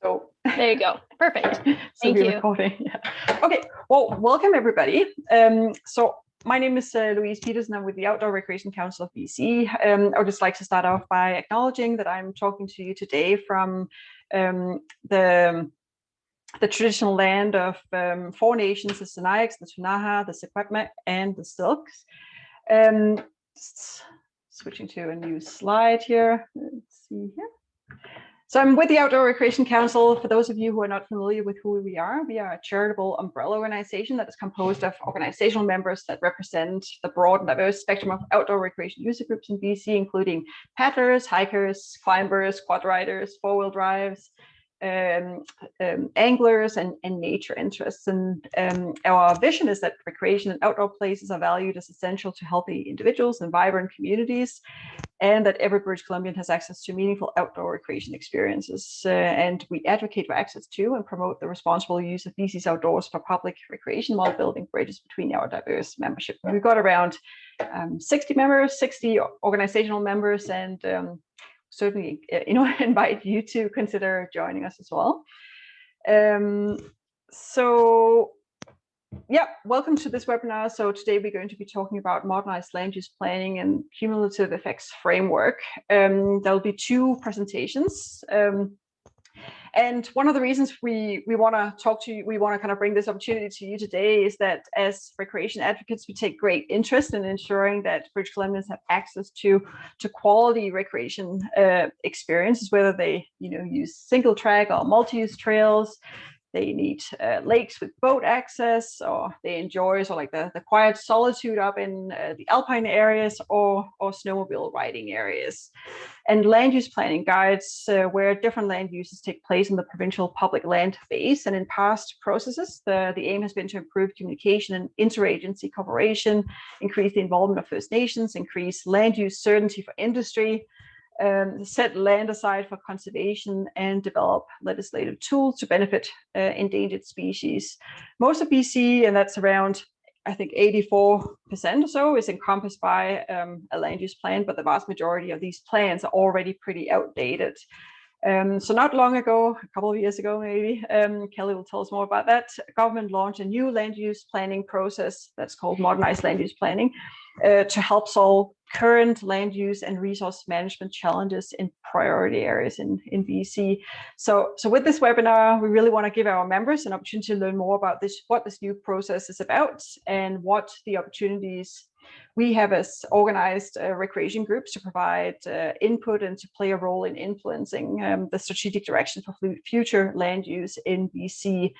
So there you go. Perfect. Thank you. Recording. Yeah. Okay. Well, welcome everybody. So my name is Louise Peterson. I'm with the Outdoor Recreation Council of BC. I would just like to start off by acknowledging that I'm talking to you today from the traditional land of four nations: the Sinaiaks, the Tunaha, the Secwepemc, and the Stilks. Switching to a new slide here. Let's see here. So I'm with the Outdoor Recreation Council. For those of you who are not familiar with who we are a charitable umbrella organization that is composed of organizational members that represent the broad and diverse spectrum of outdoor recreation user groups in BC, including paddlers, hikers, climbers, quad riders, four-wheel drives, anglers, and nature interests. And our vision is that recreation and outdoor places are valued as essential to healthy individuals and vibrant communities, and that every British Columbian has access to meaningful outdoor recreation experiences. And we advocate for access to and promote the responsible use of BC's outdoors for public recreation while building bridges between our diverse membership. We've got around 60 members, 60 organizational members, and certainly invite you to consider joining us as well. So yeah, welcome to this webinar. So today we're going to be talking about modernized land use planning and cumulative effects framework. There'll be two presentations. And one of the reasons we want to talk to you, we want to kind of bring this opportunity to you today, is that as recreation advocates, we take great interest in ensuring that British Columbians have access to quality recreation experiences, whether they use single track or multi-use trails. They need lakes with boat access, or they enjoy the quiet solitude up in the alpine areas or snowmobile riding areas. And land use planning guides where different land uses take place in the provincial public land base. And in past processes, the aim has been to improve communication and interagency cooperation, increase the involvement of First Nations, increase land use certainty for industry, set land aside for conservation, and develop legislative tools to benefit endangered species. Most of BC, and that's around, I think, 84% or so, is encompassed by a land use plan, but the vast majority of these plans are already pretty outdated. So not long ago, a couple of years ago maybe, Kelly will tell us more about that, government launched a new land use planning process that's called modernized land use planning to help solve current land use and resource management challenges in priority areas in BC. So with this webinar, we really want to give our members an opportunity to learn more about what this new process is about and what the opportunities we have as organized recreation groups to provide input and to play a role in influencing the strategic direction for future land use in BC.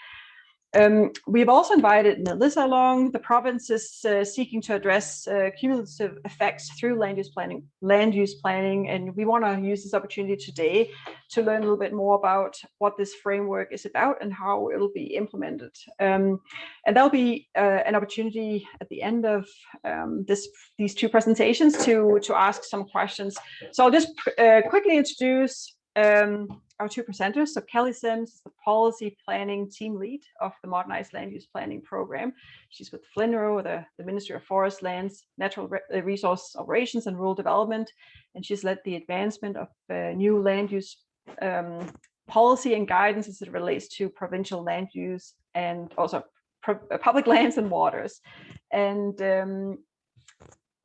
We've also invited Melissa along. The province is seeking to address cumulative effects through land use planning, and we want to use this opportunity today to learn a little bit more about what this framework is about and how it'll be implemented. And there'll be an opportunity at the end of these two presentations to ask some questions. So I'll just quickly introduce our two presenters. So Kelly Sims is the policy planning team lead of the modernized land use planning program. She's with FLNRO, the Ministry of Forest, Lands, Natural Resource Operations and Rural Development, and she's led the advancement of new land use policy and guidance as it relates to provincial land use and also public lands and waters. And on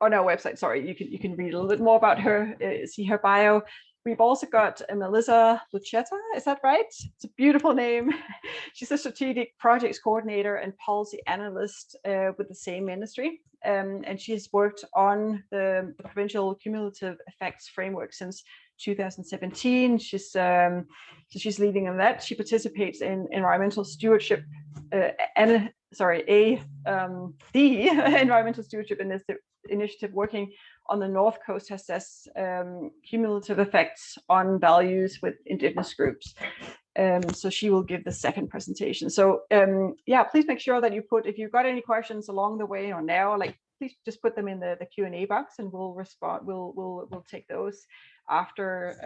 our website, sorry, you can read a little bit more about her, see her bio. We've also got Melissa Lucetta, is that right? It's a beautiful name. She's a strategic projects coordinator and policy analyst with the same ministry. And she's worked on the provincial cumulative effects framework since 2017. She's leading on that. She participates in environmental stewardship the environmental stewardship initiative working on the North Coast to assess cumulative effects on values with Indigenous groups. So she will give the second presentation. So yeah, please make sure that if you've got any questions along the way or now, please just put them in the Q&A box and we'll respond. We'll take those after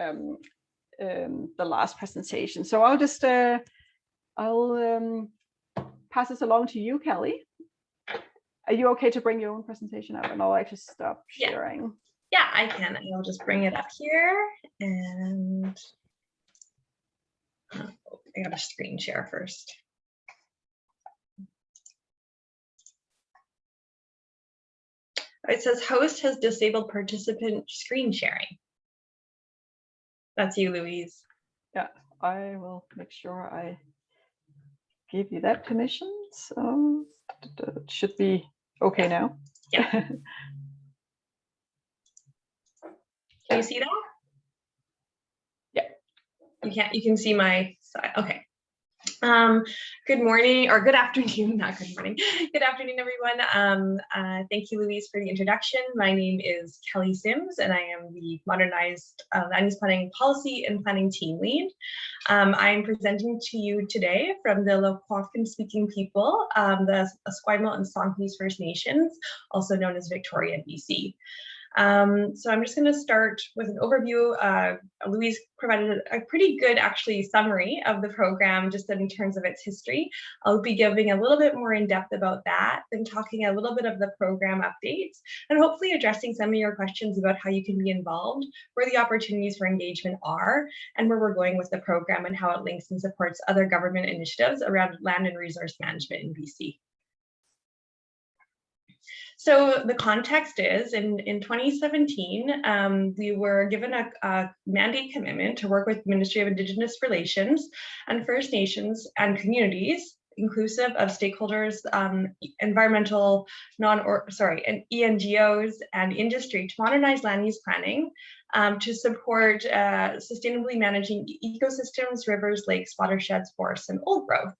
the last presentation. So I'll just pass this along to you, Kelly. Are you okay to bring your own presentation up, and I'll actually stop sharing? Yeah, I can. I'll just bring it up here and I got to screen share first. It says host has disabled participant screen sharing. That's you, Louise. Yeah, I will make sure I give you that permission. So it should be okay now. Yeah. Can you see that? Yeah. You can see my side. Okay. Good morning or good afternoon, not good morning. Good afternoon, everyone. Thank you, Louise, for the introduction. My name is Kelly Sims, and I am the modernized land use planning policy and planning team lead. I'm presenting to you today from the Lekwungen-speaking people, the Esquimalt and Songhees First Nations, also known as Victoria, BC. So I'm just going to start with an overview. Louise provided a pretty good, actually, summary of the program, just in terms of its history. I'll be giving a little bit more in depth about that, then talking a little bit of the program updates, and hopefully addressing some of your questions about how you can be involved, where the opportunities for engagement are, and where we're going with the program and how it links and supports other government initiatives around land and resource management in BC. So the context is, in 2017, we were given a mandate commitment to work with the Ministry of Indigenous Relations and First Nations and communities, inclusive of stakeholders, environmental, and ENGOs and industry, to modernize land use planning, to support sustainably managing ecosystems, rivers, lakes, watersheds, forests, and old growth.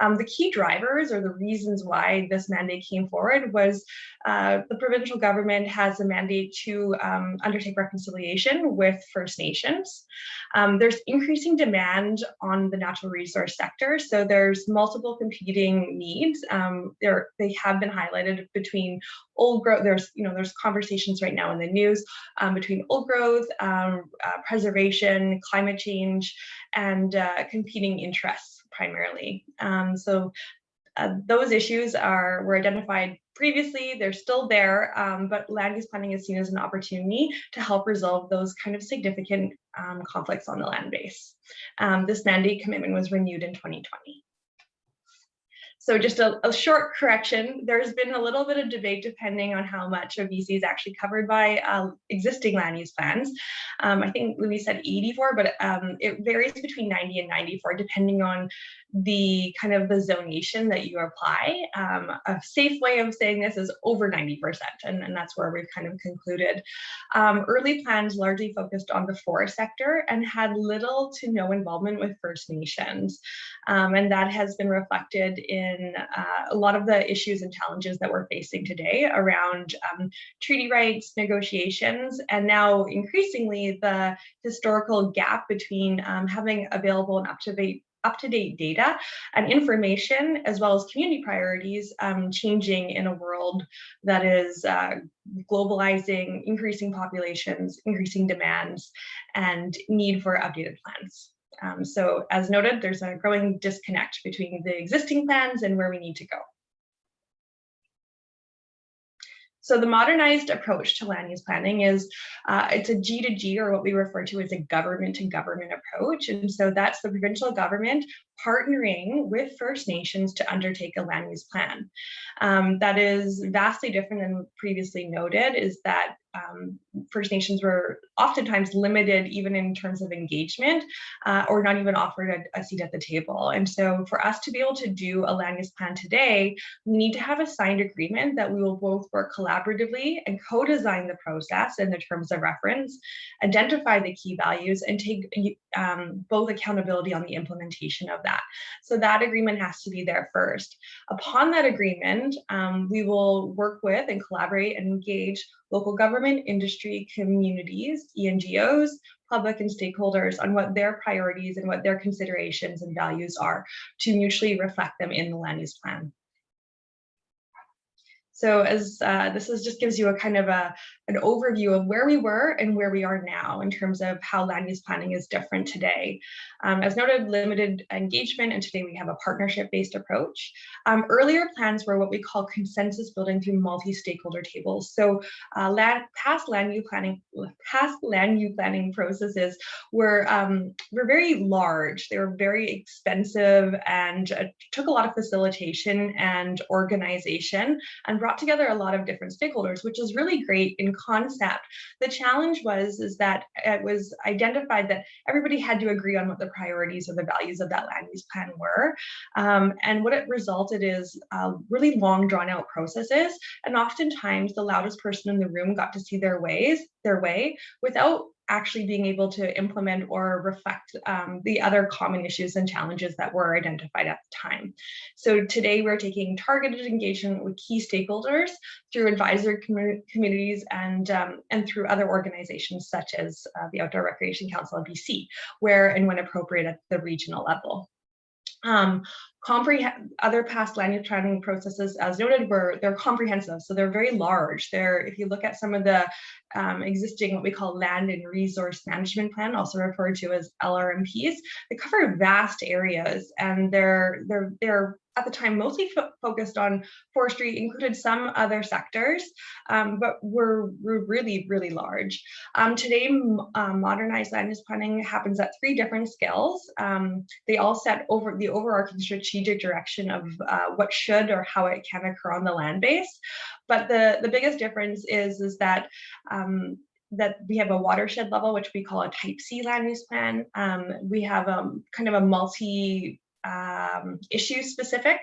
The key drivers or the reasons why this mandate came forward was the provincial government has a mandate to undertake reconciliation with First Nations. There's increasing demand on the natural resource sector, so there's multiple competing needs. They have been highlighted between old growth. There's conversations right now in the news between old growth, preservation, climate change, and competing interests primarily. Those issues were identified previously. They're still there, but land use planning is seen as an opportunity to help resolve those kind of significant conflicts on the land base. This mandate commitment was renewed in 2020. So just a short correction, there's been a little bit of debate depending on how much of BC is actually covered by existing land use plans. I think Louise said 84, but it varies between 90 and 94, depending on the kind of the zonation that you apply. A safe way of saying this is over 90%, and that's where we've kind of concluded. Early plans largely focused on the forest sector and had little to no involvement with First Nations. And that has been reflected in a lot of the issues and challenges that we're facing today around treaty rights, negotiations, and now increasingly the historical gap between having available and up-to-date data and information, as well as community priorities, changing in a world that is globalizing, increasing populations, increasing demands, and need for updated plans. So as noted, there's a growing disconnect between the existing plans and where we need to go. So the modernized approach to land use planning is, it's a G to G, or what we refer to as a government to government approach. And so that's the provincial government partnering with First Nations to undertake a land use plan. That is vastly different than previously noted, is that First Nations were oftentimes limited even in terms of engagement, or not even offered a seat at the table. And so for us to be able to do a land use plan today, we need to have a signed agreement that we will both work collaboratively and co-design the process in the terms of reference, identify the key values, and take both accountability on the implementation of that. So that agreement has to be there first. Upon that agreement, we will work with and collaborate and engage local government, industry, communities, ENGOs, public and stakeholders on what their priorities and what their considerations and values are to mutually reflect them in the land use plan. So as just gives you a kind of an overview of where we were and where we are now in terms of how land use planning is different today. As noted, limited engagement, and today we have a partnership-based approach. Earlier plans were what we call consensus building through multi-stakeholder tables. So past land use planning processes were very large. They were very expensive and took a lot of facilitation and organization, and brought together a lot of different stakeholders, which is really great in concept. The challenge is that it was identified that everybody had to agree on what the priorities or the values of that land use plan were. And what it resulted is really long, drawn out processes. And oftentimes the loudest person in the room got to see their way without actually being able to implement or reflect the other common issues and challenges that were identified at the time. So today we're taking targeted engagement with key stakeholders through advisory communities and through other organizations such as the Outdoor Recreation Council of BC, where and when appropriate at the regional level. Other past land use planning processes, as noted, they're comprehensive, so they're very large. If you look at some of the existing what we call land and resource management plan, also referred to as LRMPs, they cover vast areas, and they're at the time mostly focused on forestry, included some other sectors, but were really, really large. Today, modernized land use planning happens at 3 different scales. They all set over the overarching strategic direction of what should or how it can occur on the land base. But the biggest difference is that that we have a watershed level, which we call a type C land use plan. We have kind of a multi issue specific,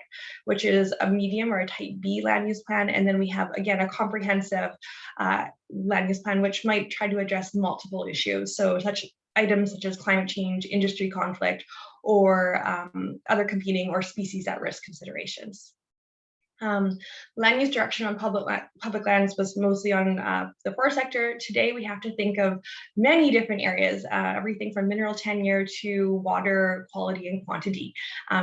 which is a medium or a type B land use plan. And then we have, again, a comprehensive land use plan, which might try to address multiple issues. So such items such as climate change, industry conflict, or other competing or species at risk considerations. Land use direction on public lands was mostly on the forest sector. Today, we have to think of many different areas, everything from mineral tenure to water quality and quantity.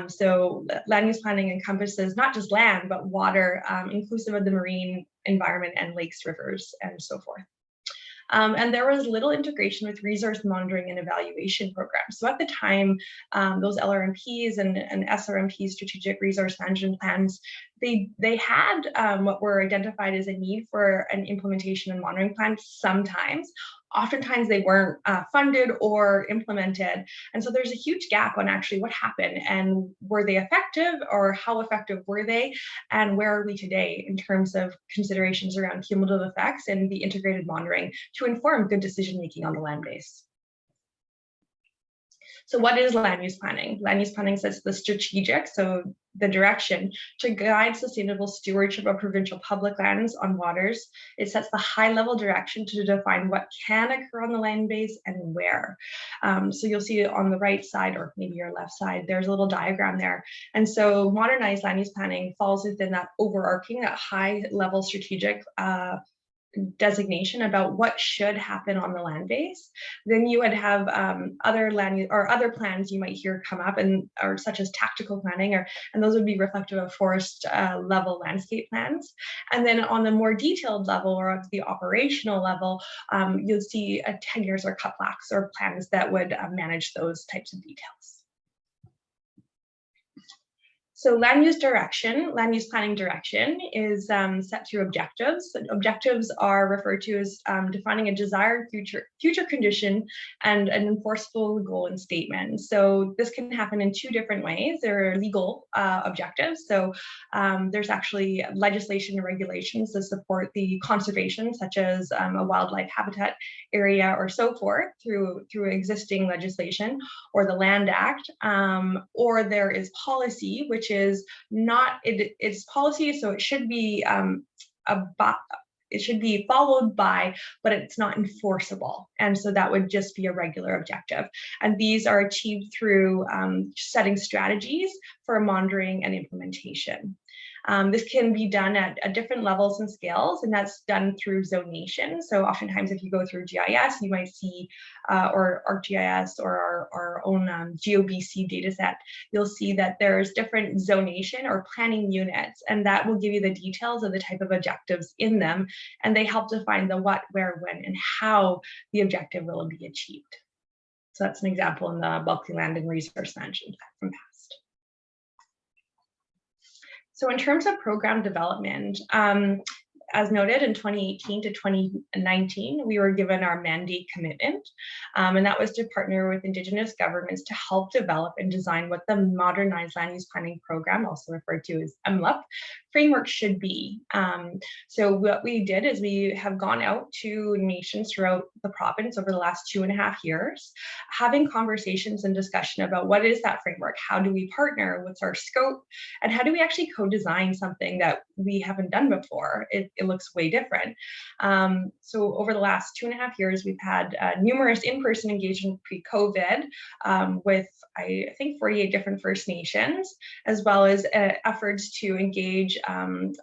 So land use planning encompasses not just land, but water, inclusive of the marine environment and lakes, rivers, and so forth. And there was little integration with resource monitoring and evaluation programs. So at the time, those LRMPs and SRMPs, strategic resource management plans, they had what were identified as a need for an implementation and monitoring plan sometimes. Oftentimes they weren't funded or implemented. And so there's a huge gap on actually what happened and were they effective, or how effective were they, and where are we today in terms of considerations around cumulative effects and the integrated monitoring to inform good decision-making on the land base. So what is land use planning? Land use planning sets the strategic, so the direction, to guide sustainable stewardship of provincial public lands on waters. It sets the high-level direction to define what can occur on the land base and where. So you'll see on the right side, or maybe your left side, there's a little diagram there. And so modernized land use planning falls within that overarching, that high-level strategic designation about what should happen on the land base. Then you would have other land use, or other plans you might hear come up, and or such as tactical planning, and those would be reflective of forest level landscape plans. And then on the more detailed level, or at the operational level, you'll see tenures or cutbacks or plans that would manage those types of details. So land use planning direction is set through objectives. Objectives are referred to as defining a desired future condition and an enforceable goal and statement. So this can happen in 2 different ways. There are legal objectives. So there's actually legislation and regulations that support the conservation, such as a wildlife habitat area or so forth through existing legislation or the Land Act. Or there is policy, which is not, it's policy, so it should be it should be followed by, but it's not enforceable. And so that would just be a regular objective. And these are achieved through setting strategies for monitoring and implementation. This can be done at different levels and scales, and that's done through zonation. So oftentimes if you go through GIS, you might see, or ArcGIS or our own GeoBC data set, you'll see that there's different zonation or planning units, and that will give you the details of the type of objectives in them, and they help define the what, where, when, and how the objective will be achieved. So that's an example in the bulky land and resource management from past. So in terms of program development, as noted, in 2018 to 2019, we were given our mandate commitment, and that was to partner with Indigenous governments to help develop and design what the modernized land use planning program, also referred to as MLUP, framework should be. So what we did is we have gone out to nations throughout the province over the last 2.5 years, having conversations and discussion about what is that framework, how do we partner, what's our scope, and how do we actually co-design something that we haven't done before. It looks way different. So over the last 2.5 years, we've had numerous in-person engagement pre-COVID with, I think, 48 different First Nations, as well as efforts to engage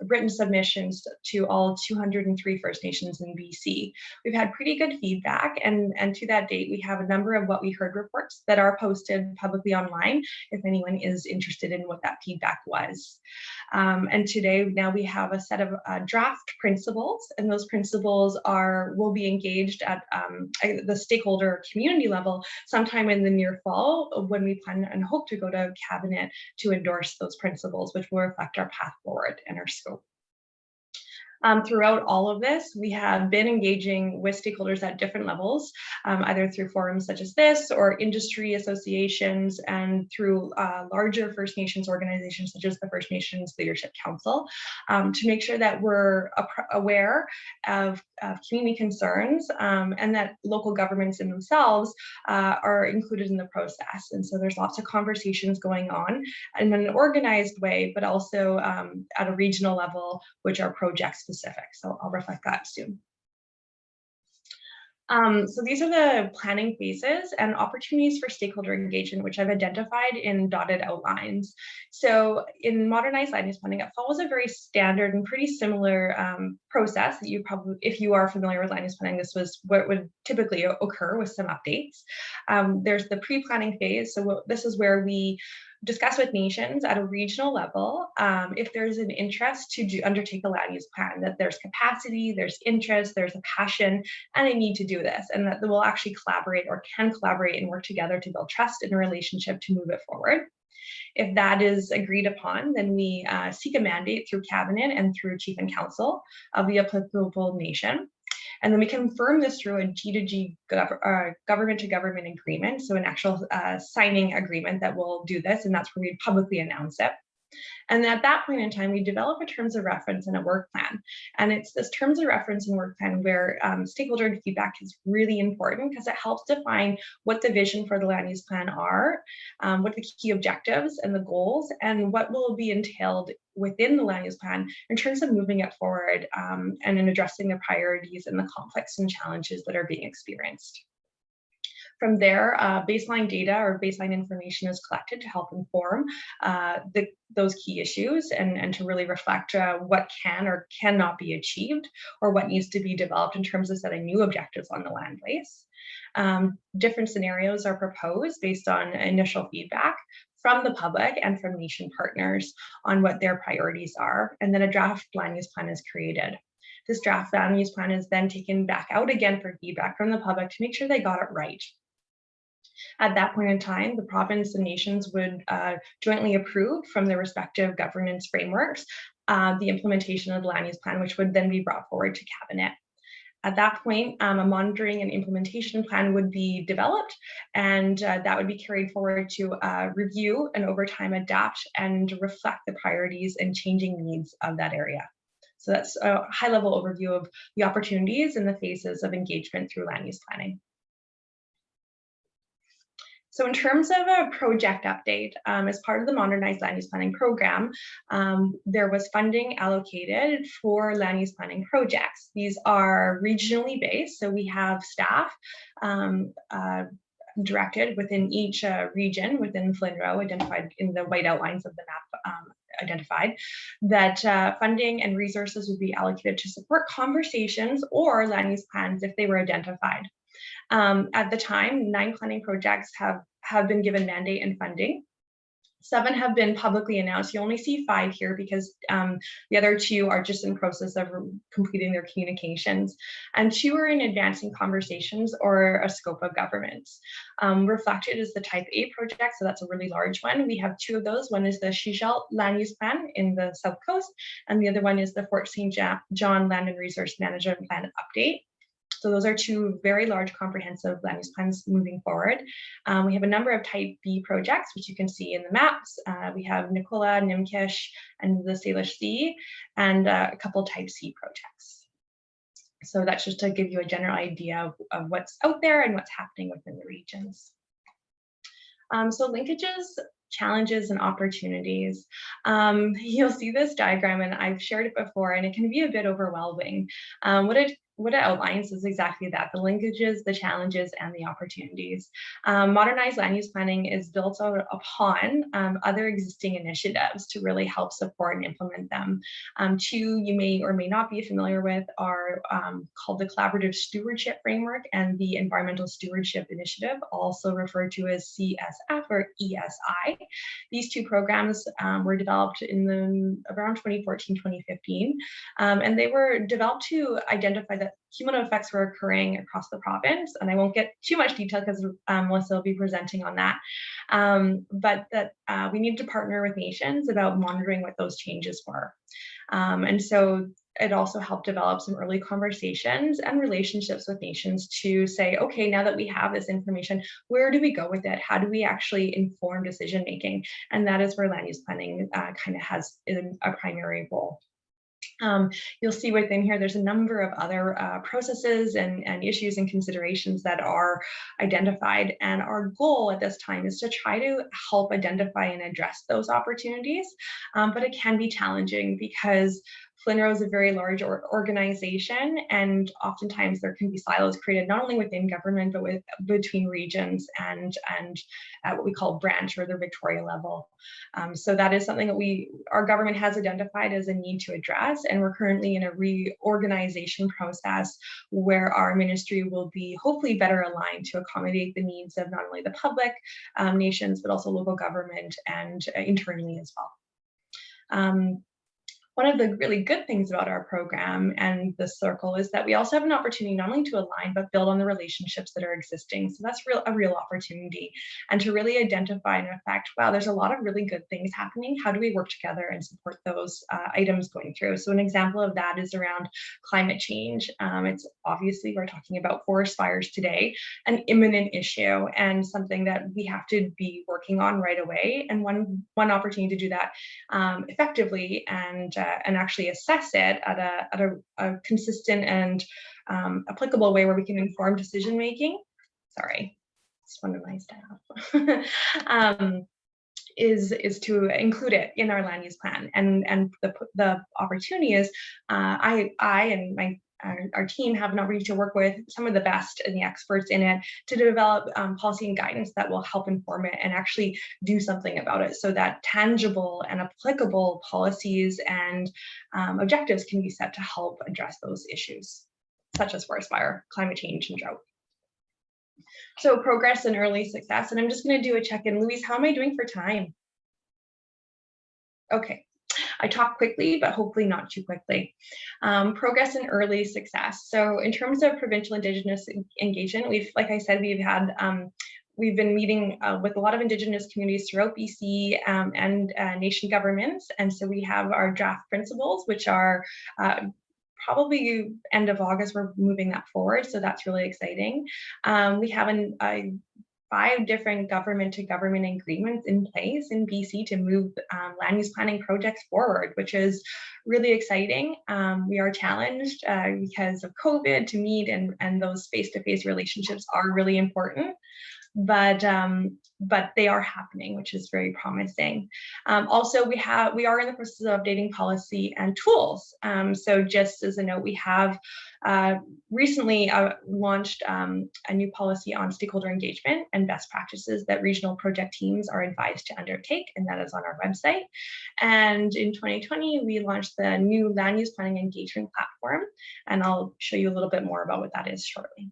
written submissions to all 203 First Nations in BC. We've had pretty good feedback, and to that date, we have a number of what we heard reports that are posted publicly online if anyone is interested in what that feedback was. And today, now we have a set of draft principles, and those principles will be engaged at the stakeholder community level sometime in the near fall, when we plan and hope to go to cabinet to endorse those principles, which will reflect our path forward and our scope. Throughout all of this, we have been engaging with stakeholders at different levels, either through forums such as this or industry associations, and through larger First Nations organizations such as the First Nations Leadership Council, to make sure that we're aware of community concerns, and that local governments in themselves are included in the process. And so there's lots of conversations going on in an organized way, but also at a regional level, which are project specific. So I'll reflect that soon. So these are the planning phases and opportunities for stakeholder engagement, which I've identified in dotted outlines. So in modernized land use planning, it follows a very standard and pretty similar process that you probably, if you are familiar with land use planning, this was what would typically occur with some updates. There's the pre-planning phase. So this is where we discuss with nations at a regional level if there's an interest to undertake a land use plan, that there's capacity, there's interest, there's a passion, and a need to do this, and that they will actually collaborate or can collaborate and work together to build trust in a relationship to move it forward. If that is agreed upon, then we seek a mandate through cabinet and through chief and council of the applicable nation. And then we confirm this through a G2G government to government agreement, so an actual signing agreement that will do this, and that's where we publicly announce it. And at that point in time, we develop a terms of reference and a work plan. And it's this terms of reference and work plan where stakeholder feedback is really important, because it helps define what the vision for the land use plan are, what the key objectives and the goals, and what will be entailed within the land use plan in terms of moving it forward and in addressing the priorities and the conflicts and challenges that are being experienced. From there, baseline data or baseline information is collected to help inform those key issues and to really reflect what can or cannot be achieved, or what needs to be developed in terms of setting new objectives on the land base. Different scenarios are proposed based on initial feedback from the public and from nation partners on what their priorities are, and then a draft land use plan is created. This draft land use plan is then taken back out again for feedback from the public to make sure they got it right. At that point in time, the province and nations would jointly approve from their respective governance frameworks the implementation of the land use plan, which would then be brought forward to cabinet. At that point, a monitoring and implementation plan would be developed, and that would be carried forward to review and over time adapt and reflect the priorities and changing needs of that area. So that's a high-level overview of the opportunities and the phases of engagement through land use planning. So in terms of a project update, as part of the modernized land use planning program, there was funding allocated for land use planning projects. These are regionally based, so we have staff directed within each region within Flynn Row, identified in the white outlines of the map identified, that funding and resources would be allocated to support conversations or land use plans if they were identified. At the time, 9 planning projects have been given mandate and funding. 7 have been publicly announced. You only see 5 here because the other 2 are just in process of completing their communications, and 2 are in advancing conversations or a scope of governments. Reflected is the Type A project, so that's a really large one. We have 2 of those. One is the Shigel Land Use Plan in the South Coast, and the other one is the Fort St. John Land and Resource Management Plan update. So those are 2 very large comprehensive land use plans moving forward. We have a number of Type B projects, which you can see in the maps. We have Nicola, Nimkish, and the Salish Sea, and a couple Type C projects. So that's just to give you a general idea of what's out there and what's happening within the regions. So linkages, challenges, and opportunities. You'll see this diagram, and I've shared it before, and it can be a bit overwhelming. What it outlines is exactly that: the linkages, the challenges, and the opportunities. Modernized land use planning is built upon other existing initiatives to really help support and implement them. 2 you may or may not be familiar with are called the Collaborative Stewardship Framework and the Environmental Stewardship Initiative, also referred to as CSF or ESI. These 2 programs were developed in around 2014, 2015, and they were developed to identify that cumulative effects were occurring across the province. And I won't get too much detail because Melissa will be presenting on that. But that we need to partner with nations about monitoring what those changes were. And so it also helped develop some early conversations and relationships with nations to say, okay, now that we have this information, where do we go with it? How do we actually inform decision making? And that is where land use planning kind of has a primary role. You'll see within here, there's a number of other processes and issues and considerations that are identified. And our goal at this time is to try to help identify and address those opportunities. But it can be challenging because FLNRO is a very large organization, and oftentimes there can be silos created not only within government, but between regions and at what we call branch or the Victoria level. So that is something that our government has identified as a need to address, and we're currently in a reorganization process where our ministry will be hopefully better aligned to accommodate the needs of not only the public, nations, but also local government and internally as well. One of the really good things about our program and the circle is that we also have an opportunity not only to align, but build on the relationships that are existing. So that's a real opportunity, and to really identify and affect, wow, there's a lot of really good things happening. How do we work together and support those items going through? So an example of that is around climate change. It's obviously, we're talking about forest fires today, an imminent issue and something that we have to be working on right away. And one opportunity to do that effectively and actually assess it at a consistent and applicable way where we can inform decision making. Sorry, it's one of my staff. Is to include it in our land use plan, and the opportunity is I and our team have an opportunity to work with some of the best and the experts in it to develop policy and guidance that will help inform it and actually do something about it, so that tangible and applicable policies and objectives can be set to help address those issues, such as forest fire, climate change, and drought. So progress and early success, and I'm just going to do a check-in. Louise, how am I doing for time? Okay. I talk quickly, but hopefully not too quickly. Progress and early success. So in terms of provincial Indigenous engagement, like I said, we've been meeting with a lot of Indigenous communities throughout BC and nation governments. And so we have our draft principles, which are probably end of August, we're moving that forward. So that's really exciting. We have 5 different government-to-government agreements in place in BC to move land use planning projects forward, which is really exciting. We are challenged because of COVID to meet, and those face-to-face relationships are really important. but they are happening, which is very promising. Also, we are in the process of updating policy and tools. So just as a note, we have recently launched a new policy on stakeholder engagement and best practices that regional project teams are advised to undertake, and that is on our website. And in 2020, we launched the new land use planning engagement platform, and I'll show you a little bit more about what that is shortly.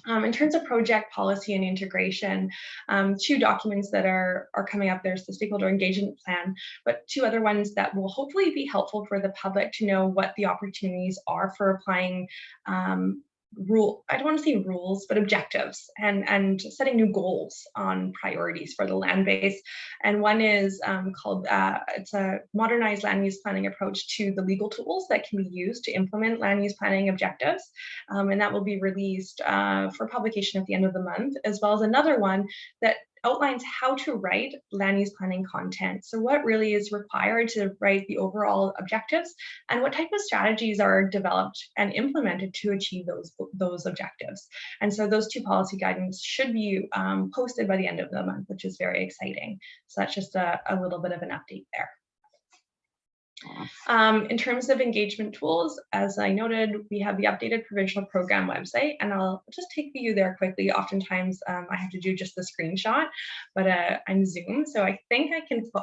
In terms of project policy and integration, 2 documents that are coming up. There's the stakeholder engagement plan, but 2 other ones that will hopefully be helpful for the public to know what the opportunities are for applying I don't want to say rules, but objectives, and setting new goals on priorities for the land base. And one is called, it's a modernized land use planning approach to the legal tools that can be used to implement land use planning objectives. And that will be released for publication at the end of the month, as well as another one that outlines how to write land use planning content. So what really is required to write the overall objectives, and what type of strategies are developed and implemented to achieve those objectives. And so those 2 policy guidance should be posted by the end of the month, which is very exciting. So that's just a little bit of an update there. In terms of engagement tools, as I noted, we have the updated provincial program website, and I'll just take you there quickly. Oftentimes I have to do just the screenshot, but I'm Zoom, so I think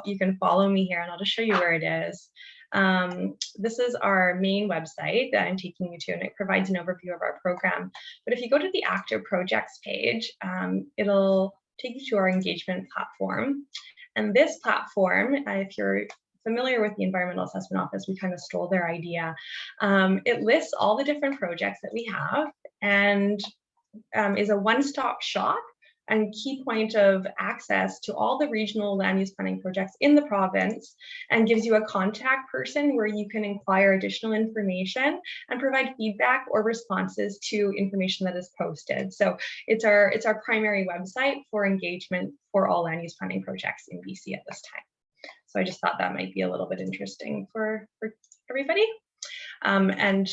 you can follow me here, and I'll just show you where it is. This is our main website that I'm taking you to, and it provides an overview of our program. But if you go to the active projects page, it'll take you to our engagement platform. And this platform, if you're familiar with the Environmental Assessment Office, we kind of stole their idea. It lists all the different projects that we have, and is a one-stop shop and key point of access to all the regional land use planning projects in the province, and gives you a contact person where you can inquire additional information and provide feedback or responses to information that is posted. So it's our primary website for engagement for all land use planning projects in BC at this time. So I just thought that might be a little bit interesting for everybody. And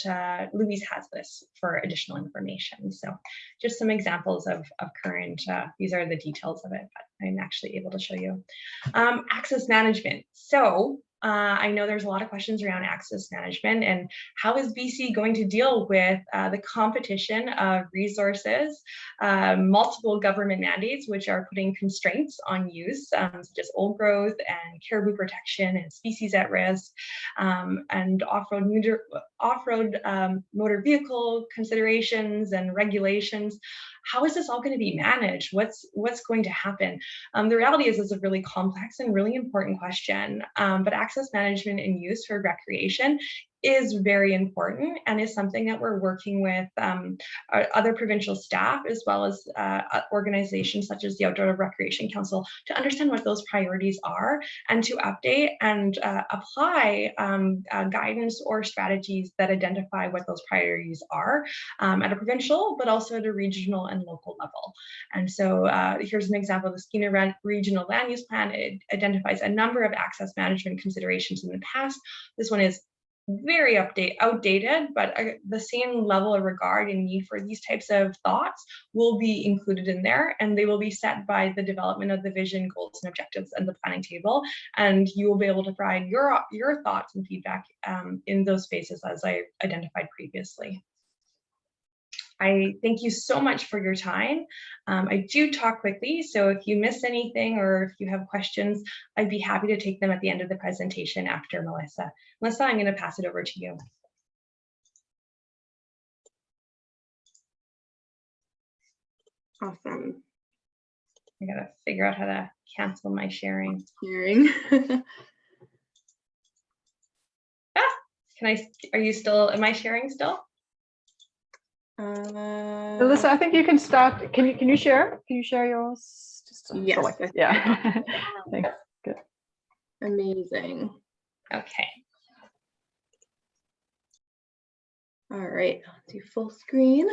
Louise has this for additional information. So just some examples of current, these are the details of it, but I'm actually able to show you. Access management. So I know there's a lot of questions around access management and how is BC going to deal with the competition of resources, multiple government mandates, which are putting constraints on use, such as old growth and caribou protection and species at risk, and off-road motor vehicle considerations and regulations. How is this all going to be managed? What's going to happen? The reality is it's a really complex and really important question, but access management and use for recreation is very important and is something that we're working with other provincial staff, as well as organizations such as the Outdoor Recreation Council, to understand what those priorities are and to update and apply guidance or strategies that identify what those priorities are at a provincial, but also at a regional and local level. And so here's an example of the Skeena Regional Land Use Plan. It identifies a number of access management considerations in the past. This one is very outdated, but the same level of regard and need for these types of thoughts will be included in there, and they will be set by the development of the vision, goals, and objectives and the planning table, and you will be able to provide your thoughts and feedback in those spaces as I identified previously. I thank you so much for your time. I do talk quickly, so if you miss anything or if you have questions, I'd be happy to take them at the end of the presentation after Melissa. Melissa, I'm going to pass it over to you. Awesome. I got to figure out how to cancel my sharing. Are you still, am I sharing still? Melissa, I think you can start. Can you share? Can you share yours? Just yes. Select it. Yeah. Thanks. Good. Amazing. Okay. All right. I'll do full screen.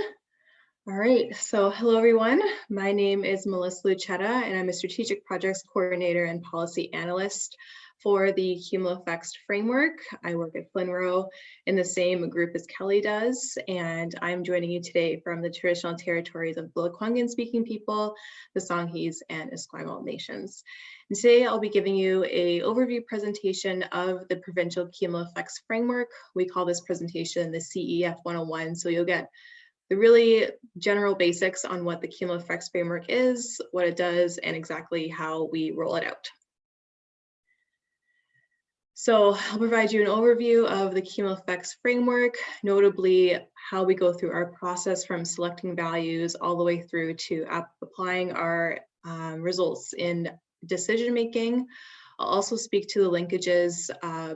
All right. So hello, everyone. My name is Melissa Lucetta, and I'm a strategic projects coordinator and policy analyst for the cumulative effects framework. I work at Flinroe in the same group as Kelly does, and I'm joining you today from the traditional territories of the Lekwungen speaking people, the Songhees, and Esquimalt nations. And today I'll be giving you an overview presentation of the provincial cumulative effects framework. We call this presentation the CEF 101, so you'll get the really general basics on what the cumulative effects framework is, what it does, and exactly how we roll it out. So I'll provide you an overview of the cumulative effects framework, notably how we go through our process from selecting values all the way through to applying our results in decision making. I'll also speak to the linkages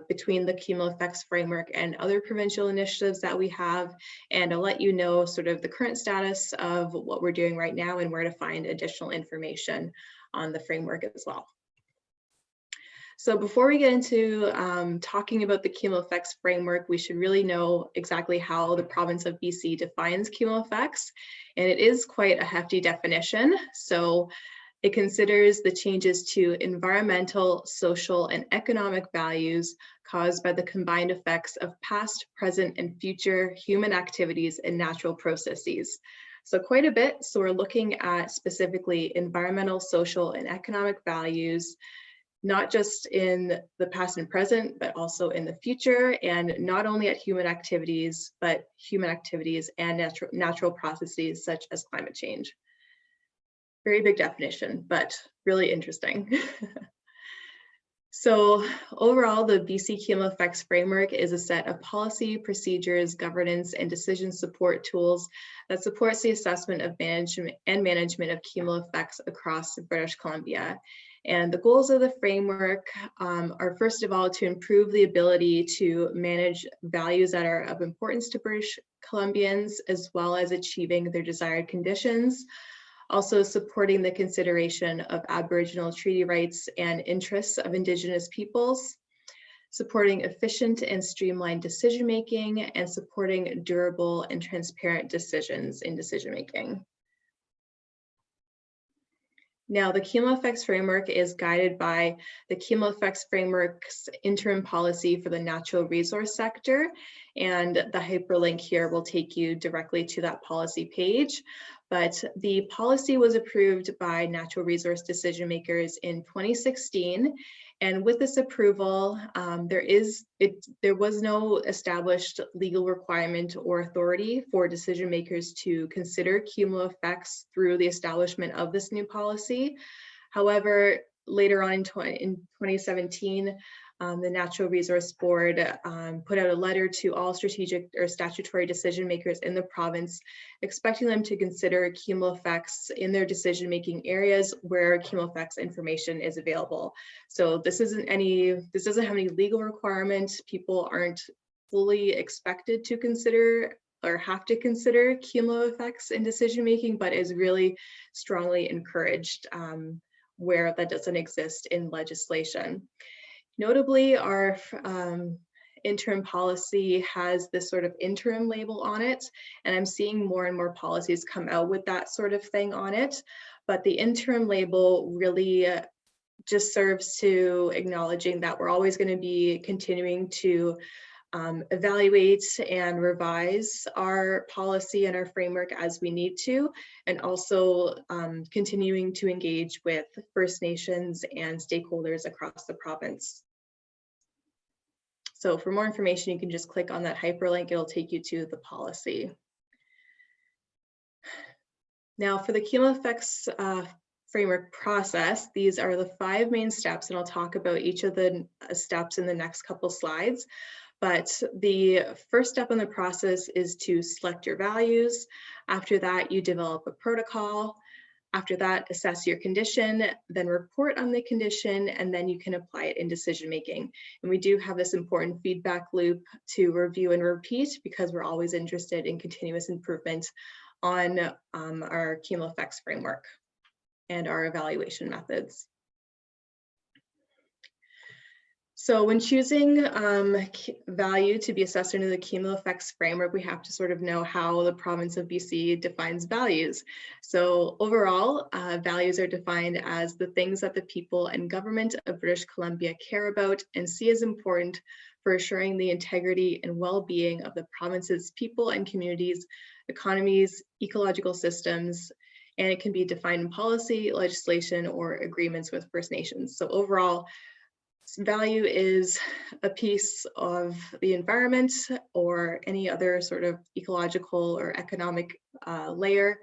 between the cumulative effects framework and other provincial initiatives that we have, and I'll let you know sort of the current status of what we're doing right now and where to find additional information on the framework as well. So before we get into talking about the cumulative effects framework, we should really know exactly how the province of BC defines cumulative effects, and it is quite a hefty definition. So it considers the changes to environmental, social, and economic values caused by the combined effects of past, present, and future human activities and natural processes. So quite a bit. So we're looking at specifically environmental, social, and economic values, not just in the past and present, but also in the future, and not only at human activities, but human activities and natural processes such as climate change. Very big definition, but really interesting. So overall, the BC Cumulative Effects Framework is a set of policy, procedures, governance, and decision support tools that supports the assessment of management of cumulative effects across British Columbia. And the goals of the framework are, first of all, to improve the ability to manage values that are of importance to British Columbians, as well as achieving their desired conditions. Also supporting the consideration of Aboriginal treaty rights and interests of Indigenous peoples, supporting efficient and streamlined decision-making, and supporting durable and transparent decisions in decision-making. Now, the Cumulative Effects Framework is guided by the Cumulative Effects Framework's interim policy for the natural resource sector, and the hyperlink here will take you directly to that policy page. But the policy was approved by natural resource decision makers in 2016, and with this approval, there was no established legal requirement or authority for decision makers to consider cumulative effects through the establishment of this new policy. However, later on in 2017, the Natural Resource Board put out a letter to all strategic or statutory decision makers in the province, expecting them to consider cumulative effects in their decision-making areas where cumulative effects information is available. So this doesn't have any legal requirements. People aren't fully expected to consider or have to consider cumulative effects in decision-making, but is really strongly encouraged where that doesn't exist in legislation. Notably, our interim policy has this sort of interim label on it, and I'm seeing more and more policies come out with that sort of thing on it. But the interim label really just serves to acknowledging that we're always going to be continuing to evaluate and revise our policy and our framework as we need to, and also continuing to engage with First Nations and stakeholders across the province. So for more information, you can just click on that hyperlink. It'll take you to the policy. Now for the cumulative effects framework process, these are the 5 main steps, and I'll talk about each of the steps in the next couple slides. But the first step in the process is to select your values. After that, you develop a protocol. After that, assess your condition, then report on the condition, and then you can apply it in decision making. And we do have this important feedback loop to review and repeat, because we're always interested in continuous improvement on our cumulative effects framework and our evaluation methods. So when choosing value to be assessed under the cumulative effects framework, we have to sort of know how the province of BC defines values. So overall, values are defined as the things that the people and government of British Columbia care about and see as important for assuring the integrity and well-being of the province's people and communities, economies, ecological systems, and it can be defined in policy, legislation, or agreements with First Nations. So overall, value is a piece of the environment or any other sort of ecological or economic layer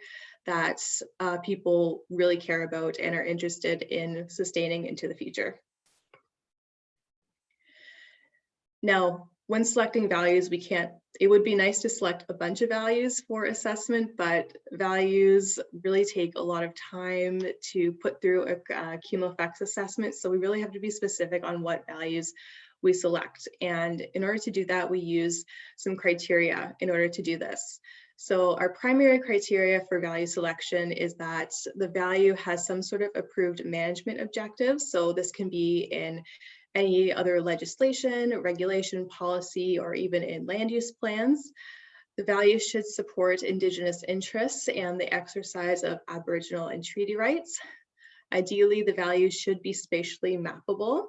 that people really care about and are interested in sustaining into the future. Now, when selecting values, it would be nice to select a bunch of values for assessment, but values really take a lot of time to put through a cumulative effects assessment. So we really have to be specific on what values we select. And in order to do that, we use some criteria in order to do this. So our primary criteria for value selection is that the value has some sort of approved management objectives. So this can be in any other legislation, regulation, policy, or even in land use plans. The value should support Indigenous interests and the exercise of Aboriginal and treaty rights. Ideally, the value should be spatially mappable,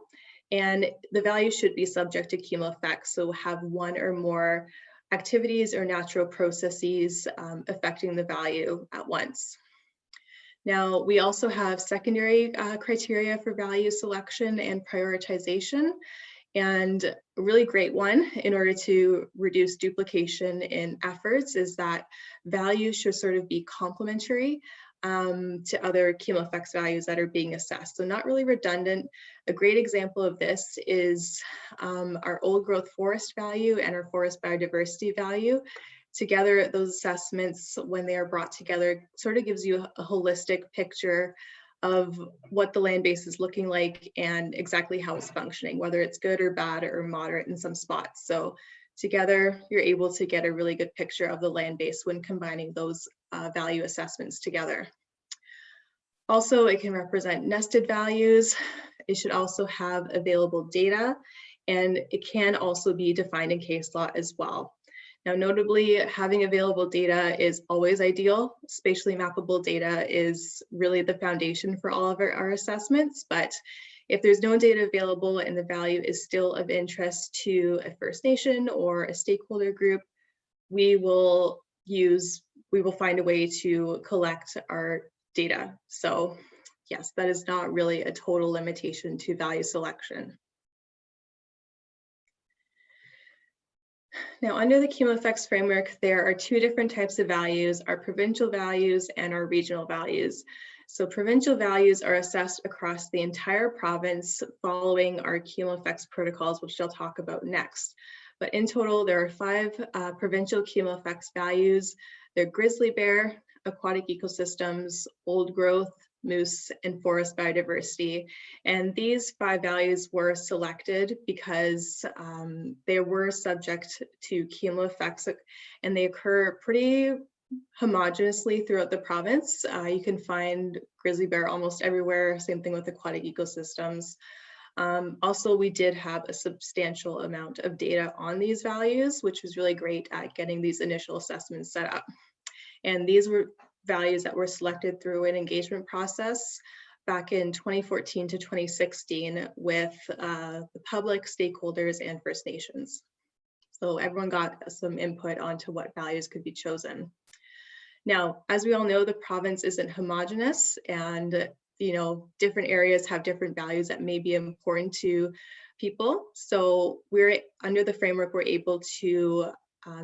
and the value should be subject to cumulative effects, so have one or more activities or natural processes affecting the value at once. Now, we also have secondary criteria for value selection and prioritization. And a really great one in order to reduce duplication in efforts is that values should sort of be complementary to other cumulative effects values that are being assessed. So not really redundant. A great example of this is our old growth forest value and our forest biodiversity value. Together, those assessments, when they are brought together, sort of gives you a holistic picture of what the land base is looking like and exactly how it's functioning, whether it's good or bad or moderate in some spots. So together, you're able to get a really good picture of the land base when combining those value assessments together. Also, it can represent nested values. It should also have available data, and it can also be defined in case law as well. Now, notably, having available data is always ideal. Spatially mappable data is really the foundation for all of our assessments, but if there's no data available and the value is still of interest to a First Nation or a stakeholder group, we will find a way to collect our data. So yes, that is not really a total limitation to value selection. Now, under the cumulative effects framework, there are two different types of values, our provincial values and our regional values. So provincial values are assessed across the entire province following our cumulative effects protocols, which I'll talk about next. But in total, there are 5 provincial cumulative effects values. They're grizzly bear, aquatic ecosystems, old growth, moose, and forest biodiversity. And these 5 values were selected because they were subject to cumulative effects and they occur pretty homogeneously throughout the province. You can find grizzly bear almost everywhere, same thing with aquatic ecosystems. Also, we did have a substantial amount of data on these values, which was really great at getting these initial assessments set up. And these were values that were selected through an engagement process back in 2014 to 2016 with the public, stakeholders, and First Nations. So everyone got some input onto what values could be chosen. Now, as we all know, the province isn't homogeneous, and different areas have different values that may be important to people. So under the framework, we're able to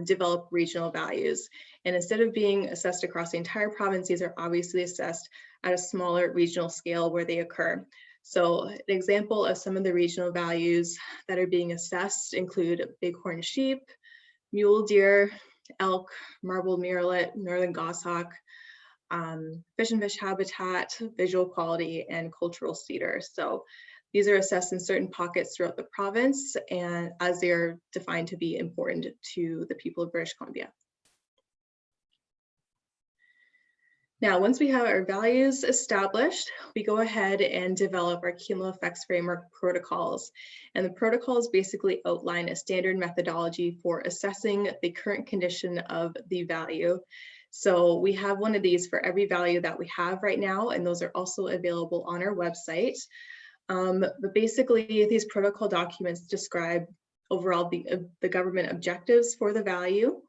develop regional values. And instead of being assessed across the entire province, these are obviously assessed at a smaller regional scale where they occur. So an example of some of the regional values that are being assessed include bighorn sheep, mule deer, elk, marbled murrelet, northern goshawk, fish and fish habitat, visual quality, and cultural cedar. So these are assessed in certain pockets throughout the province and as they are defined to be important to the people of British Columbia. Now, once we have our values established, we go ahead and develop our cumulative effects framework protocols. And the protocols basically outline a standard methodology for assessing the current condition of the value. So we have one of these for every value that we have right now, and those are also available on our website. But basically, these protocol documents describe overall the government objectives for the value.